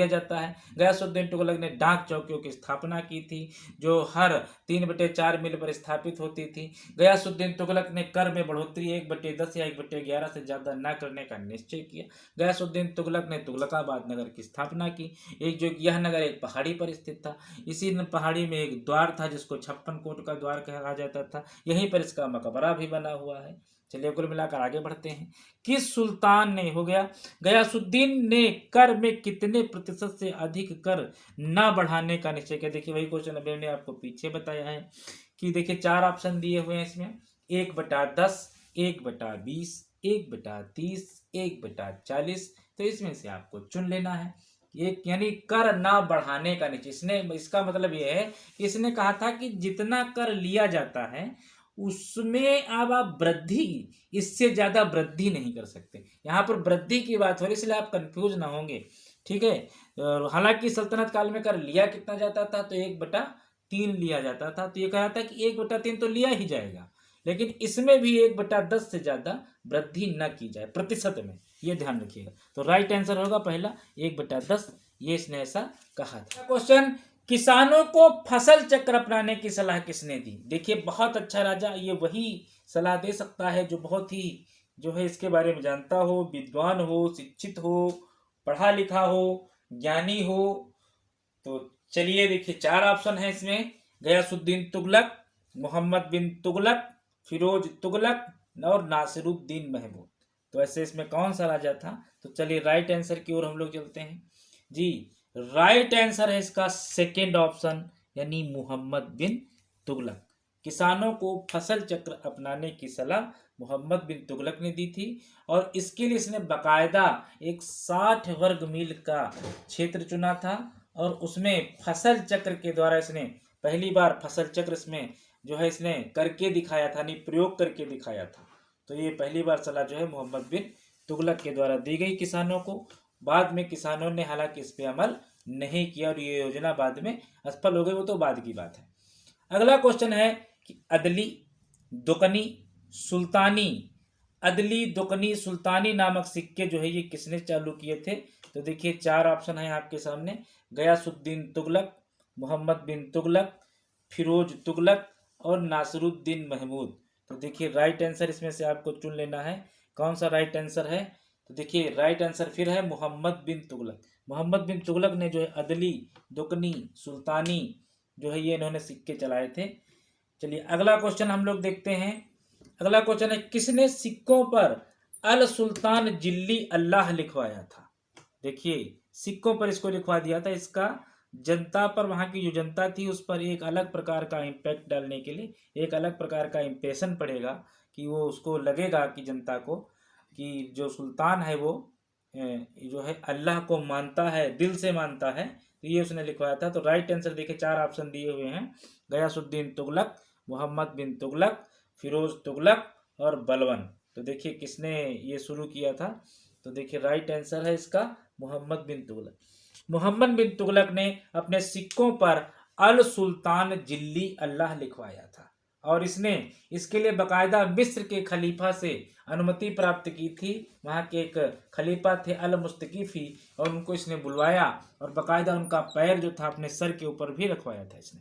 जाता है। गयासुद्दीन तुगलक ने डाक चौकियों की स्थापना की थी जो हर 3/4 मील पर स्थापित होती थी। गयासुद्दीन तुगलक ने कर में बढ़ोतरी 1/10 या 1/11 से ज़्यादा न करने का निश्चय किया। गयासुद्दीन तुगलक ने तुगलकाबाद नगर की स्थापना की। यह नगर एक पहाड़ी पर स्थित था। इसी पहाड़ी में एक द्वार था जिसको 56 कोट का द्वार कहा जाता था। यहीं पर इसका मकबरा भी बना हुआ है। चलिए कुल मिलाकर आगे बढ़ते हैं। किस सुल्तान ने हो गया गयासुद्दीन ने कर में कितने प्रतिशत से अधिक कर न बढ़ाने का निश्चय किया। देखिए वही क्वेश्चन अभी मैंने आपको पीछे बताया है कि देखिए 4 ऑप्शन दिए हुए हैं इसमें 1/10, 1/20, 1/30, 1/40। तो इसमें से आपको चुन लेना है एक, यानी कर ना बढ़ाने का निश्चय। इसने इसका मतलब यह है कि इसने कहा था कि जितना कर लिया जाता है उसमें अब आप वृद्धि, इससे ज्यादा वृद्धि नहीं कर सकते। यहाँ पर वृद्धि की बात हो रही इसलिए आप कंफ्यूज ना होंगे, ठीक है। हालांकि सल्तनत काल में कर लिया कितना जाता था तो 1/3 लिया जाता था। तो ये कहा था कि 1/3 तो लिया ही जाएगा, लेकिन इसमें भी 1/10 से ज्यादा वृद्धि न की जाए प्रतिशत में, ये ध्यान रखिएगा। तो राइट आंसर होगा पहला 1/10, ये इसने ऐसा कहा था। क्वेश्चन, किसानों को फसल चक्र अपनाने की सलाह किसने दी। देखिए बहुत अच्छा राजा ये वही सलाह दे सकता है जो बहुत ही जो है इसके बारे में जानता हो, विद्वान हो, शिक्षित हो, पढ़ा लिखा हो, ज्ञानी हो। तो चलिए देखिए 4 ऑप्शन है इसमें, गयासुद्दीन तुगलक, मोहम्मद बिन तुगलक, फिरोज तुगलक और नासिरुद्दीन महमूद। तो ऐसे इसमें कौन सा राजा था। तो चलिए राइट आंसर की ओर हम लोग चलते हैं जी। राइट आंसर है इसका सेकेंड ऑप्शन, यानी मोहम्मद बिन तुगलक। किसानों को फसल चक्र अपनाने की सलाह मोहम्मद बिन तुगलक ने दी थी और इसके लिए इसने बाकायदा एक 60 वर्ग मील का क्षेत्र चुना था और उसमें फसल चक्र के द्वारा इसने पहली बार फसल चक्र इसमें जो है इसने करके दिखाया था, नहीं प्रयोग करके दिखाया था। तो ये पहली बार सलाह जो है मोहम्मद बिन तुगलक के द्वारा दी गई किसानों को। बाद में किसानों ने हालांकि इस पे अमल नहीं किया और ये योजना बाद में असफल हो गई, वो तो बाद की बात है। अगला क्वेश्चन है कि अदली दुकनी सुल्तानी, अदली दुकनी सुल्तानी नामक सिक्के जो है ये किसने चालू किए थे। तो देखिए 4 ऑप्शन है आपके सामने, गयासुद्दीन तुगलक, मोहम्मद बिन तुगलक, फिरोज तुगलक और नासिरुद्दीन महमूद। तो देखिए राइट आंसर इसमें से आपको चुन लेना है, कौन सा राइट आंसर है। तो देखिए राइट आंसर फिर है मोहम्मद बिन तुगलक। मोहम्मद बिन तुगलक ने जो है अदली दुकनी सुल्तानी जो है ये इन्होंने सिक्के चलाए थे। चलिए अगला क्वेश्चन हम लोग देखते हैं। अगला क्वेश्चन है, किसने सिक्कों पर अल सुल्तान जिल्ली अल्लाह लिखवाया था। देखिए सिक्कों पर इसको लिखवा दिया था, इसका जनता पर, वहाँ की जो जनता थी उस पर एक अलग प्रकार का इम्पैक्ट डालने के लिए, एक अलग प्रकार का इम्प्रेशन पड़ेगा कि वो उसको लगेगा कि जनता को कि जो सुल्तान है वो जो है अल्लाह को मानता है, दिल से मानता है। तो ये उसने लिखवाया था। तो राइट आंसर देखिए 4 ऑप्शन दिए हुए हैं, गयासुद्दीन तुगलक, मोहम्मद बिन तुगलक, फिरोज तुगलक और बलवन। तो देखिए किसने ये शुरू किया था। तो देखिए राइट आंसर है इसका मोहम्मद बिन तुगलक। मोहम्मद बिन तुगलक ने अपने सिक्कों पर अल सुल्तान जिल्ली अल्लाह लिखवाया था और इसने इसके लिए बाकायदा मिस्र के खलीफा से अनुमति प्राप्त की थी। वहाँ के एक खलीफा थे अल मुस्तकीफी और उनको इसने बुलवाया और बाकायदा उनका पैर जो था अपने सर के ऊपर भी रखवाया था इसने।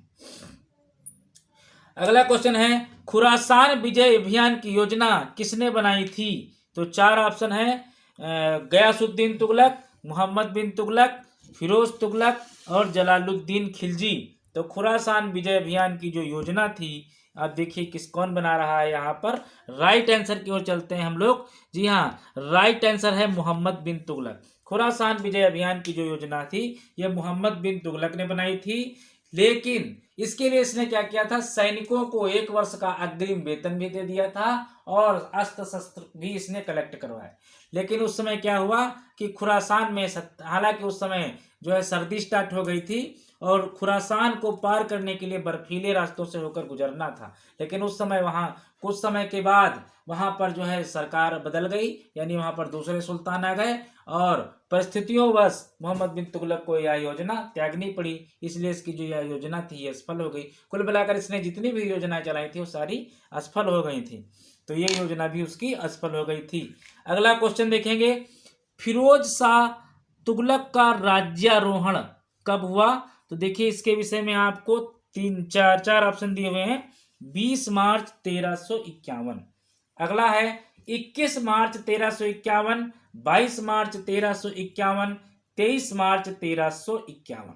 अगला क्वेश्चन है, खुरासान विजय अभियान की योजना किसने बनाई थी। तो 4 ऑप्शन है, गयासुद्दीन तुगलक, मोहम्मद बिन तुगलक, फिरोज तुगलक और जलालुद्दीन खिलजी। तो खुरासान विजय अभियान की जो योजना थी, आप देखिए किस कौन बना रहा है यहाँ पर। राइट आंसर की ओर चलते हैं हम लोग। जी हाँ, राइट आंसर है मोहम्मद बिन तुगलक। खुरासान विजय अभियान की जो योजना थी यह मोहम्मद बिन तुगलक ने बनाई थी, लेकिन इसके लिए इसने क्या किया था, सैनिकों को 1 वर्ष का अग्रिम वेतन भी दे दिया था और अस्त्र शस्त्र भी इसने कलेक्ट करवाए। लेकिन उस समय क्या हुआ कि खुरासान में, हालांकि उस समय जो है सर्दी स्टार्ट हो गई थी और खुरासान को पार करने के लिए बर्फीले रास्तों से होकर गुजरना था। लेकिन उस समय वहाँ कुछ समय के बाद वहाँ पर जो है सरकार बदल गई, यानी वहाँ पर दूसरे सुल्तान आ गए और परिस्थितियों वश मोहम्मद बिन तुगलक को यह योजना त्यागनी पड़ी। इसलिए इसकी जो यह योजना थी ये असफल हो गई। कुल मिलाकर इसने जितनी भी योजनाएं चलाई थी वो सारी असफल हो गई थी, तो ये योजना भी उसकी असफल हो गई थी। अगला क्वेश्चन देखेंगे, फिरोज शाह तुगलक का राज्यारोहण कब हुआ? तो देखिए इसके विषय में आपको चार ऑप्शन दिए हुए हैं। 20 मार्च 1351, अगला है 21 मार्च 1351, 22 मार्च 1351, 23 मार्च 1351।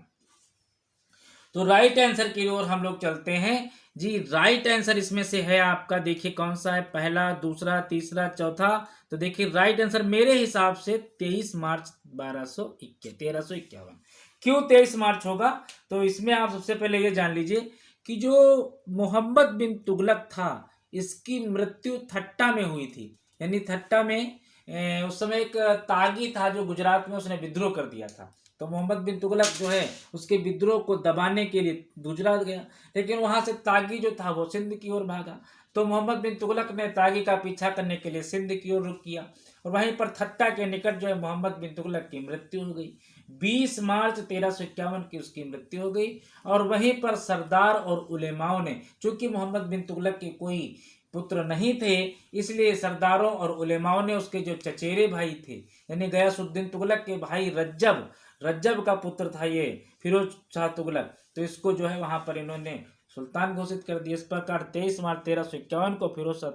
तो राइट आंसर की ओर हम लोग चलते हैं जी। राइट आंसर इसमें से है आपका, देखिए कौन सा है, पहला, दूसरा, तीसरा, चौथा। तो देखिए राइट आंसर मेरे हिसाब से 23 मार्च 1351। क्यों 23 मार्च होगा? तो इसमें आप सबसे पहले ये जान लीजिए कि जो मोहम्मद बिन तुगलक था इसकी मृत्यु थट्टा में हुई थी। यानी थट्टा में उस समय एक तागी था जो गुजरात में उसने विद्रोह कर दिया था। तो मोहम्मद बिन तुगलक जो है उसके विद्रोह को दबाने के लिए गुजरात गया, लेकिन वहां से तागी जो था वो सिंध की ओर भागा। तो मोहम्मद बिन तुगलक ने तागी का पीछा करने के लिए सिंध की ओर रुख किया और वहीं पर थट्टा के निकट जो है मोहम्मद बिन तुगलक की मृत्यु हो गई। 20 मार्च 1351 की उसकी मृत्यु हो गई। और वहीं पर सरदार और उलेमाओं ने, चूंकि मोहम्मद बिन तुगलक के कोई पुत्र नहीं थे, इसलिए सरदारों और उलेमाओं ने उसके जो चचेरे भाई थे, यानी गयासुद्दीन तुगलक के भाई रज्जब का पुत्र था ये फिरोज शाह तुगलक, तो इसको जो है वहां पर इन्होंने सुल्तान घोषित कर दिया। इस प्रकार 23 मार्च 1351 को फिरोज शाह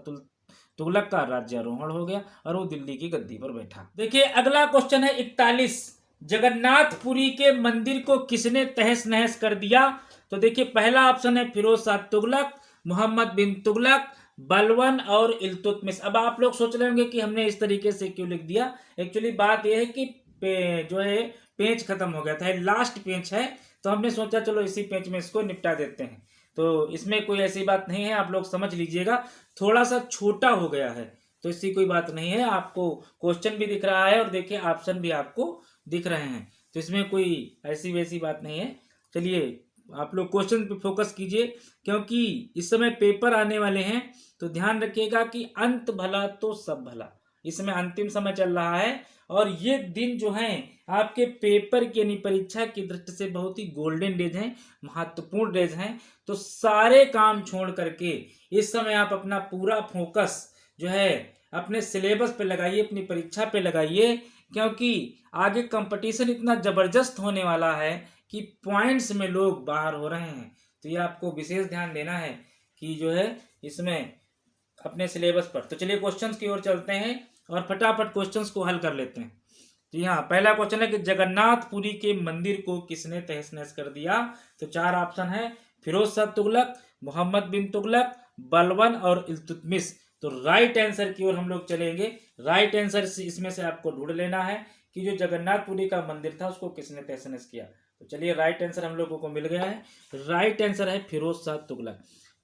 तुगलक का राज्यारोहण हो गया और वो दिल्ली की गद्दी पर बैठा। देखिए अगला क्वेश्चन है 41, जगन्नाथपुरी के मंदिर को किसने तहस नहस कर दिया? तो देखिए पहला ऑप्शन है फिरोज शाह तुगलक, मोहम्मद बिन तुगलक, बलवन और इल्तुतमिश। अब आप लोग सोच रहे होंगे कि हमने इस तरीके से क्यों लिख दिया। एक्चुअली बात यह है कि जो है पेज खत्म हो गया था, लास्ट पेज है, तो हमने सोचा चलो इसी पेज में इसको निपटा देते हैं। तो इसमें कोई ऐसी बात नहीं है, आप लोग समझ लीजिएगा, थोड़ा सा छोटा हो गया है तो इसकी कोई बात नहीं है। आपको क्वेश्चन भी दिख रहा है और देखिए ऑप्शन भी आपको दिख रहे हैं, तो इसमें कोई ऐसी वैसी बात नहीं है। चलिए आप लोग क्वेश्चन पे फोकस कीजिए, क्योंकि इस समय पेपर आने वाले हैं, तो ध्यान रखिएगा कि अंत भला तो सब भला। इसमें अंतिम समय चल रहा है और ये दिन जो है आपके पेपर की यानी परीक्षा की दृष्टि से बहुत ही गोल्डन डेज हैं, महत्वपूर्ण डेज हैं। तो सारे काम छोड़ करके इस समय आप अपना पूरा फोकस जो है अपने सिलेबस पे लगाइए, अपनी परीक्षा पे लगाइए, क्योंकि आगे कंपटीशन इतना जबरदस्त होने वाला है कि पॉइंट्स में लोग बाहर हो रहे हैं। तो ये आपको विशेष ध्यान देना है कि जो है इसमें अपने सिलेबस पर। तो चलिए क्वेश्चंस की ओर चलते हैं और फटाफट क्वेश्चंस को हल कर लेते हैं। जी हाँ, पहला क्वेश्चन है कि जगन्नाथपुरी के मंदिर को किसने तहस नहस कर दिया? तो चार ऑप्शन है, फिरोज शाह तुगलक, मोहम्मद बिन तुगलक, बलवन और इल्तुतमिश। तो राइट आंसर की ओर हम लोग चलेंगे। राइट आंसर इसमें से आपको ढूंढ लेना है कि जो जगन्नाथपुरी का मंदिर था उसको किसने तहस नहस किया। तो चलिए राइट आंसर हम लोगों को मिल गया है। राइट आंसर है फिरोज शाह तुगलक।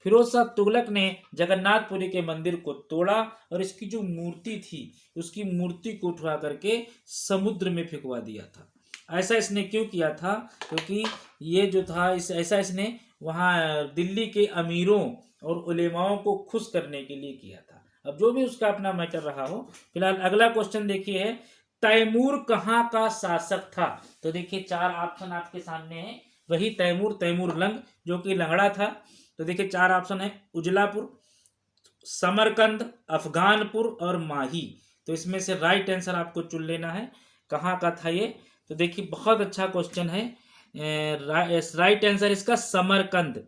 फिरोज शाह तुगलक ने जगन्नाथपुरी के मंदिर को तोड़ा और इसकी जो मूर्ति थी उसकी मूर्ति को उठवा करके समुद्र में फेंकवा दिया था। ऐसा इसने क्यों किया था? क्योंकि ये जो था ऐसा इसने वहाँ दिल्ली के अमीरों और उलेमाओं को खुश करने के लिए किया था। अब जो भी उसका अपना मैटर रहा हो। फिलहाल अगला क्वेश्चन देखिए है, तैमूर कहाँ का शासक था? तो देखिए चार ऑप्शन आपके सामने है, वही तैमूर लंग जो कि लंगड़ा था। तो देखिए चार ऑप्शन है, उजलापुर, समरकंद, अफगानपुर और माही। तो इसमें से राइट आंसर आपको चुन लेना है, कहाँ का था ये। तो देखिए बहुत अच्छा क्वेश्चन है। राइट आंसर इसका समरकंद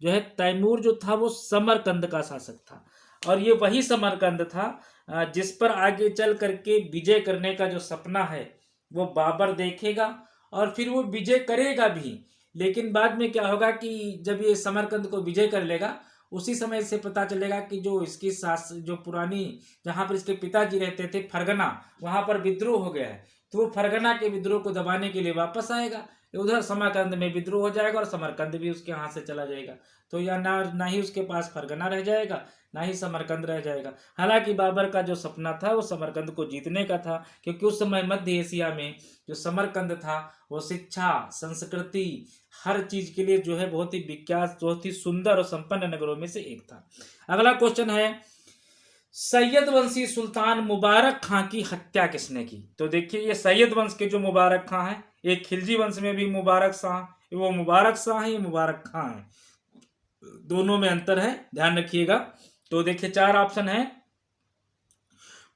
जो है, तैमूर जो था वो समरकंद का शासक था और ये वही समरकंद था जिस पर आगे चल करके विजय करने का जो सपना है वो बाबर देखेगा और फिर वो विजय करेगा भी। लेकिन बाद में क्या होगा कि जब ये समरकंद को विजय कर लेगा उसी समय से पता चलेगा कि जो इसकी जो पुरानी जहाँ पर इसके पिताजी रहते थे फरगना, वहाँ पर विद्रोह हो गया है। तो वो फरगना के विद्रोह को दबाने के लिए वापस आएगा, उधर समरकंद में विद्रोह हो जाएगा और समरकंद भी उसके हाथ से चला जाएगा। तो या ना ही उसके पास फरगना रह जाएगा, ना ही समरकंद रह जाएगा। हालांकि बाबर का जो सपना था वो समरकंद को जीतने का था, क्योंकि उस समय मध्य एशिया में जो समरकंद था वो शिक्षा, संस्कृति, हर चीज के लिए जो है बहुत ही विख्यात, बहुत ही सुंदर और संपन्न नगरों में से एक था। अगला क्वेश्चन है, सैयद वंशी सुल्तान मुबारक खां की हत्या किसने की? तो देखिए, ये सैयद वंश के जो मुबारक खां है, एक खिलजी वंश में भी मुबारक शाह, वो मुबारक शाह है, ये मुबारक खां है, दोनों में अंतर है, ध्यान रखिएगा। तो देखिए 4 ऑप्शन है,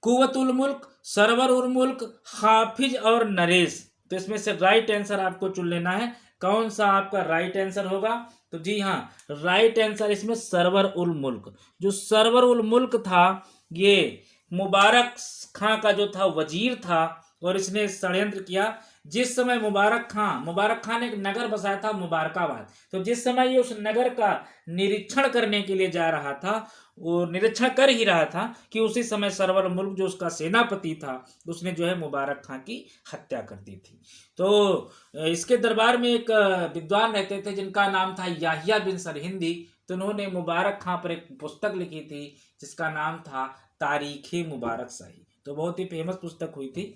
कुव्वतुल मुल्क, सरवर उल मुल्क, हाफिज और नरेश। तो इसमें से राइट आंसर आपको चुन लेना है, कौन सा आपका राइट आंसर होगा। तो जी हाँ, राइट आंसर इसमें सरवर उल मुल्क। जो सरवर उल मुल्क था ये मुबारक खां का जो था वजीर था, और इसने षड्यंत्र किया। जिस समय मुबारक खां ने एक नगर बसाया था मुबारकाबाद, तो जिस समय ये उस नगर का निरीक्षण करने के लिए जा रहा था, वो निरीक्षण कर ही रहा था कि उसी समय सरवर मुल्क जो उसका सेनापति था, उसने जो है मुबारक खां की हत्या कर दी थी। तो इसके दरबार में एक विद्वान रहते थे जिनका नाम था याहिया बिन सरहिंदी। तो उन्होंने मुबारक खां पर एक पुस्तक लिखी थी जिसका नाम था तारीखे मुबारक शाही। तो बहुत ही फेमस पुस्तक हुई थी।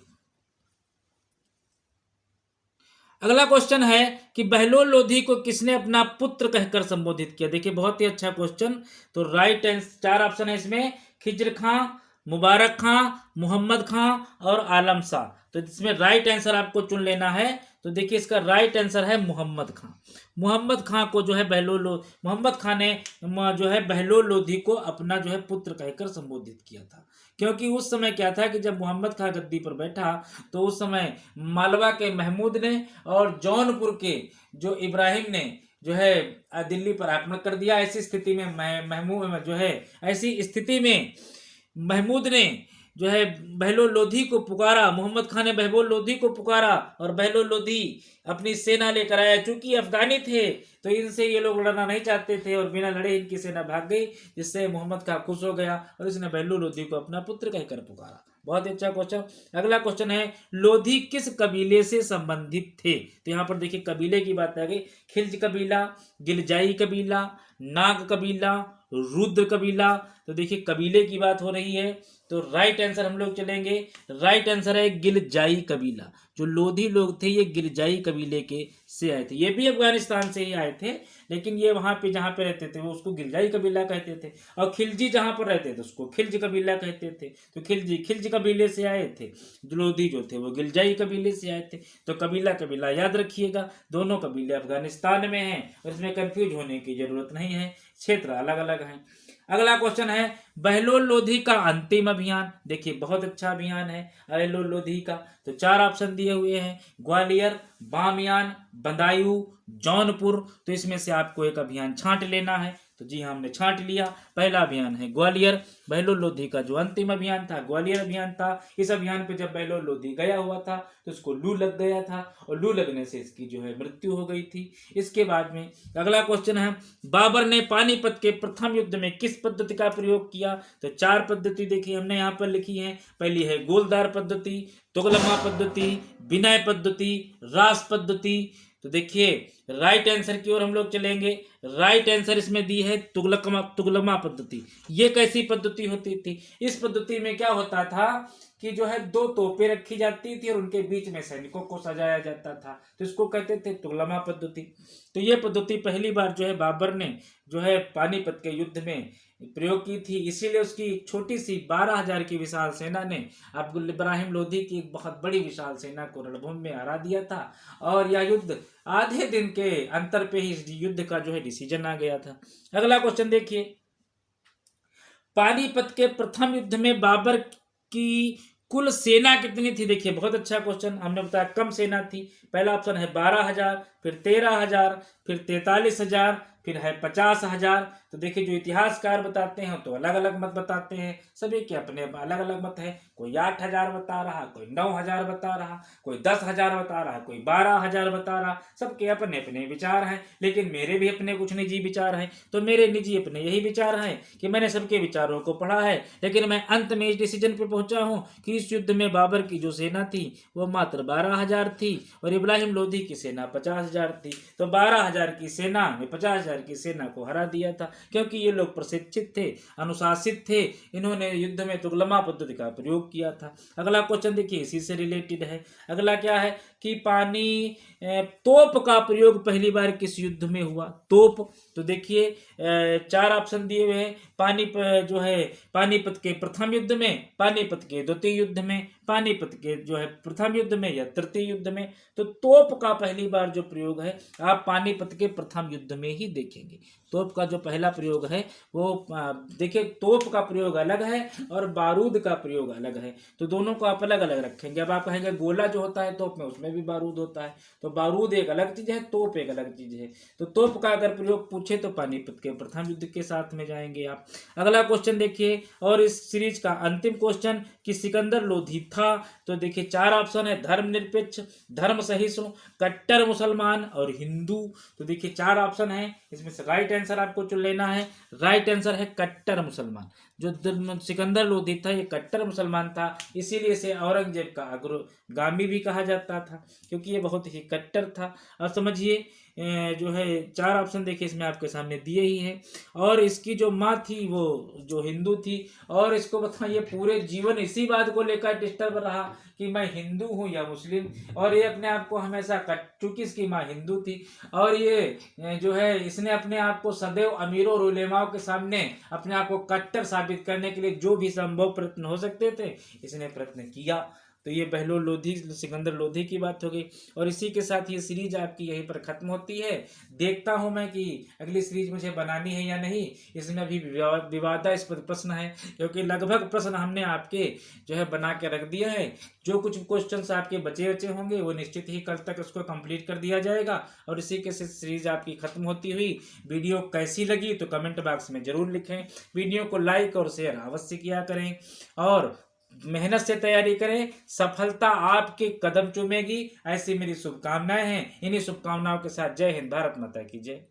अगला क्वेश्चन है कि बहलोल लोधी को किसने अपना पुत्र कहकर संबोधित किया? देखिए बहुत ही अच्छा क्वेश्चन। तो राइट आंसर 4 ऑप्शन है इसमें, खिज्र खां, मुबारक खां, मोहम्मद खां और आलम शाह। तो इसमें राइट आंसर आपको चुन लेना है। तो देखिए इसका राइट आंसर है मोहम्मद खां। मोहम्मद खां को जो है मोहम्मद खां ने जो है बहलोल लोधी को अपना जो है पुत्र कहकर संबोधित किया था। क्योंकि उस समय क्या था कि जब मोहम्मद खां गद्दी पर बैठा तो उस समय मालवा के महमूद ने और जौनपुर के जो इब्राहिम ने जो है दिल्ली पर आक्रमण कर दिया। ऐसी स्थिति में ऐसी स्थिति में महमूद ने जो है बहलोल लोधी को पुकारा, मोहम्मद खां ने बहलोल लोधी को पुकारा और बहलोल लोधी अपनी सेना लेकर आया। चूंकि अफगानी थे तो इनसे ये लोग लड़ना नहीं चाहते थे और बिना लड़े इनकी सेना भाग गई, जिससे मोहम्मद खां खुश हो गया और इसने बहलोल लोधी को अपना पुत्र कहकर पुकारा। बहुत अच्छा क्वेश्चन। अगला क्वेश्चन है, लोधी किस कबीले से संबंधित थे? तो यहाँ पर देखिए कबीले की बात आ गई। खिल्ज कबीला, गिलजाई कबीला, नाग कबीला, रुद्र कबीला। तो देखिए कबीले की बात हो रही है। तो राइट आंसर हम लोग चलेंगे, राइट आंसर है गिलजाई कबीला। जो लोधी लोग थे ये गिलजाई कबीले के से आए थे। ये भी अफगानिस्तान से ही आए थे, लेकिन ये वहां पे जहाँ पे रहते थे वो उसको गिलजाई कबीला कहते थे, और खिलजी जहाँ पर रहते थे उसको खिल्ज कबीला कहते थे। तो खिल्ज कबीले से आए थे, लोधी जो थे वो गिलजाई कबीले से आए थे। तो कबीला कबीला याद रखिएगा, दोनों कबीले अफगानिस्तान में हैं और इसमें कंफ्यूज होने की जरूरत नहीं है, क्षेत्र अलग अलग हैं। अगला क्वेश्चन है, बहलोल लोधी का अंतिम अभियान। देखिए बहुत अच्छा अभियान है बहलोल लोधी का। तो 4 ऑप्शन दिए हुए हैं, ग्वालियर, बामियान, बदायूं, जौनपुर। तो इसमें से आपको एक अभियान छांट लेना है। तो जी हाँ, हमने छांट लिया। पहला अभियान है ग्वालियर। बहलोल लोधी का जो अंतिम अभियान था ग्वालियर अभियान था। इस अभियान पे जब बहलोल लोधी गया हुआ था तो उसको लू लग गया था और लू लगने से इसकी जो है मृत्यु हो गई थी। इसके बाद में अगला क्वेश्चन है, बाबर ने पानीपत के प्रथम युद्ध में किस पद्धति का प्रयोग किया? तो 4 पद्धति देखिए हमने यहाँ पर लिखी है। पहली है गोलदार पद्धति, तुगलमा पद्धति, विनय पद्धति, रास पद्धति। तो देखिए राइट आंसर की ओर हम लोग चलेंगे। राइट आंसर इसमें दी है तुगलमा पद्धति। ये कैसी पद्धति होती थी? इस पद्धति में क्या होता था कि जो है 2 तोपें रखी जाती थी और उनके बीच में सैनिकों को सजाया जाता था, तो इसको कहते थे तुगलमा पद्धति। तो ये पद्धति पहली बार जो है बाबर ने जो है पानीपत के युद्ध में प्रयोग की थी। इसीलिए उसकी छोटी सी 12,000 की विशाल सेना ने अब्दुल इब्राहिम लोधी की एक बहुत बड़ी विशाल सेना को रणभूमि में हरा दिया था, और यह युद्ध आधे दिन के अंतर पे ही इस युद्ध का जो है डिसीजन आ गया था। अगला क्वेश्चन देखिए, पानीपत के प्रथम युद्ध में बाबर की कुल सेना कितनी थी? देखिए बहुत अच्छा क्वेश्चन। हमने बताया कम सेना थी। पहला ऑप्शन है 12,000, फिर 13,000, फिर 43,000, फिर है 50,000। तो देखिए, जो इतिहासकार बताते हैं तो अलग अलग मत बताते हैं, सभी के अपने अलग अलग मत है। कोई 8,000 बता रहा, कोई 9,000 बता रहा, कोई 10,000 बता रहा, कोई 12,000 बता रहा। सबके अपने अपने विचार हैं, लेकिन मेरे भी अपने कुछ निजी विचार हैं। तो मेरे निजी अपने यही विचार हैं कि मैंने सबके विचारों को पढ़ा है, लेकिन मैं अंत में इस डिसीजन पे पहुंचा हूँ कि इस युद्ध में बाबर की जो सेना थी वो मात्र 12,000 थी और इब्राहिम लोधी की सेना 50,000 थी। तो 12,000 की सेना ने 50,000 की सेना को हरा दिया था, क्योंकि ये लोग प्रशिक्षित थे, अनुशासित थे। इन्होंने युद्ध में तुगलमा पद्धति का प्रयोग किया था। अगला क्वेश्चन देखिए, इसी से रिलेटेड है। अगला क्या है कि तोप का प्रयोग पहली बार किस युद्ध में हुआ? तोप, तो देखिए 4 ऑप्शन दिए हुए हैं। जो है पानीपत के प्रथम युद्ध में, पानीपत के द्वितीय युद्ध में, पानीपत के जो है प्रथम युद्ध में या तृतीय युद्ध में। तो तोप का पहली बार जो प्रयोग है आप पानीपत के प्रथम युद्ध में ही देखेंगे। तोप का जो पहला प्रयोग है वो देखिए, तोप का प्रयोग अलग है और बारूद का प्रयोग अलग है, तो दोनों को आप अलग अलग रखेंगे। अब आप कहेंगे गोला जो होता है तोप में, उसमें भी बारूद होता है, तो बारूद एक अलग चीज है, तोप एक अलग चीज है। तो तोप का अगर प्रयोग पूछे तो पानीपत के प्रथम युद्ध के साथ में जाएंगे आप। अगला क्वेश्चन देखिए, और इस सीरीज का अंतिम क्वेश्चन कि सिकंदर लोधी था। तो देखिए 4 ऑप्शन है, धर्मनिरपेक्ष, धर्म सहिष्णु, कट्टर मुसलमान और हिंदू। तो देखिए 4 ऑप्शन है, इसमें से राइट आंसर आपको चुन लेना है। राइट आंसर है कट्टर मुसलमान। जो सिकंदर लोधी था ये कट्टर मुसलमान था, इसीलिए इसे औरंगजेब का अग्रगामी भी कहा जाता था, क्योंकि ये बहुत ही कट्टर था। अब समझिए जो है 4 ऑप्शन देखिए इसमें आपके सामने दिए ही हैं, और इसकी जो माँ थी वो जो हिंदू थी, और इसको बताइए पूरे जीवन इसी बात को लेकर डिस्टर्ब रहा कि मैं हिंदू हूँ या मुस्लिम, और ये अपने आप को हमेशा चूंकि इसकी माँ हिंदू थी, और ये जो है इसने अपने आप को सदैव अमीरों और उलेमाओं के सामने अपने आप को कट्टर साबित करने के लिए जो भी संभव प्रयत्न हो सकते थे इसने प्रयत्न किया। तो ये बहलोल लोधी, सिकंदर लोधी की बात हो गई, और इसी के साथ ये सीरीज आपकी यहीं पर खत्म होती है। देखता हूं मैं कि अगली सीरीज मुझे बनानी है या नहीं, इसमें अभी विवादास्पद प्रश्न है, क्योंकि लगभग प्रश्न हमने आपके जो है बना के रख दिया है। जो कुछ क्वेश्चंस आपके बचे होंगे वो निश्चित ही कल तक उसको कंप्लीट कर दिया जाएगा, और इसी के साथ सीरीज आपकी खत्म होती हुई। वीडियो कैसी लगी तो कमेंट बॉक्स में जरूर लिखें। वीडियो को लाइक और शेयर अवश्य किया करें, और मेहनत से तैयारी करें, सफलता आपके कदम चूमेगी, ऐसी मेरी शुभकामनाएं हैं। इन्हीं शुभकामनाओं के साथ जय हिंद, भारत माता की जय।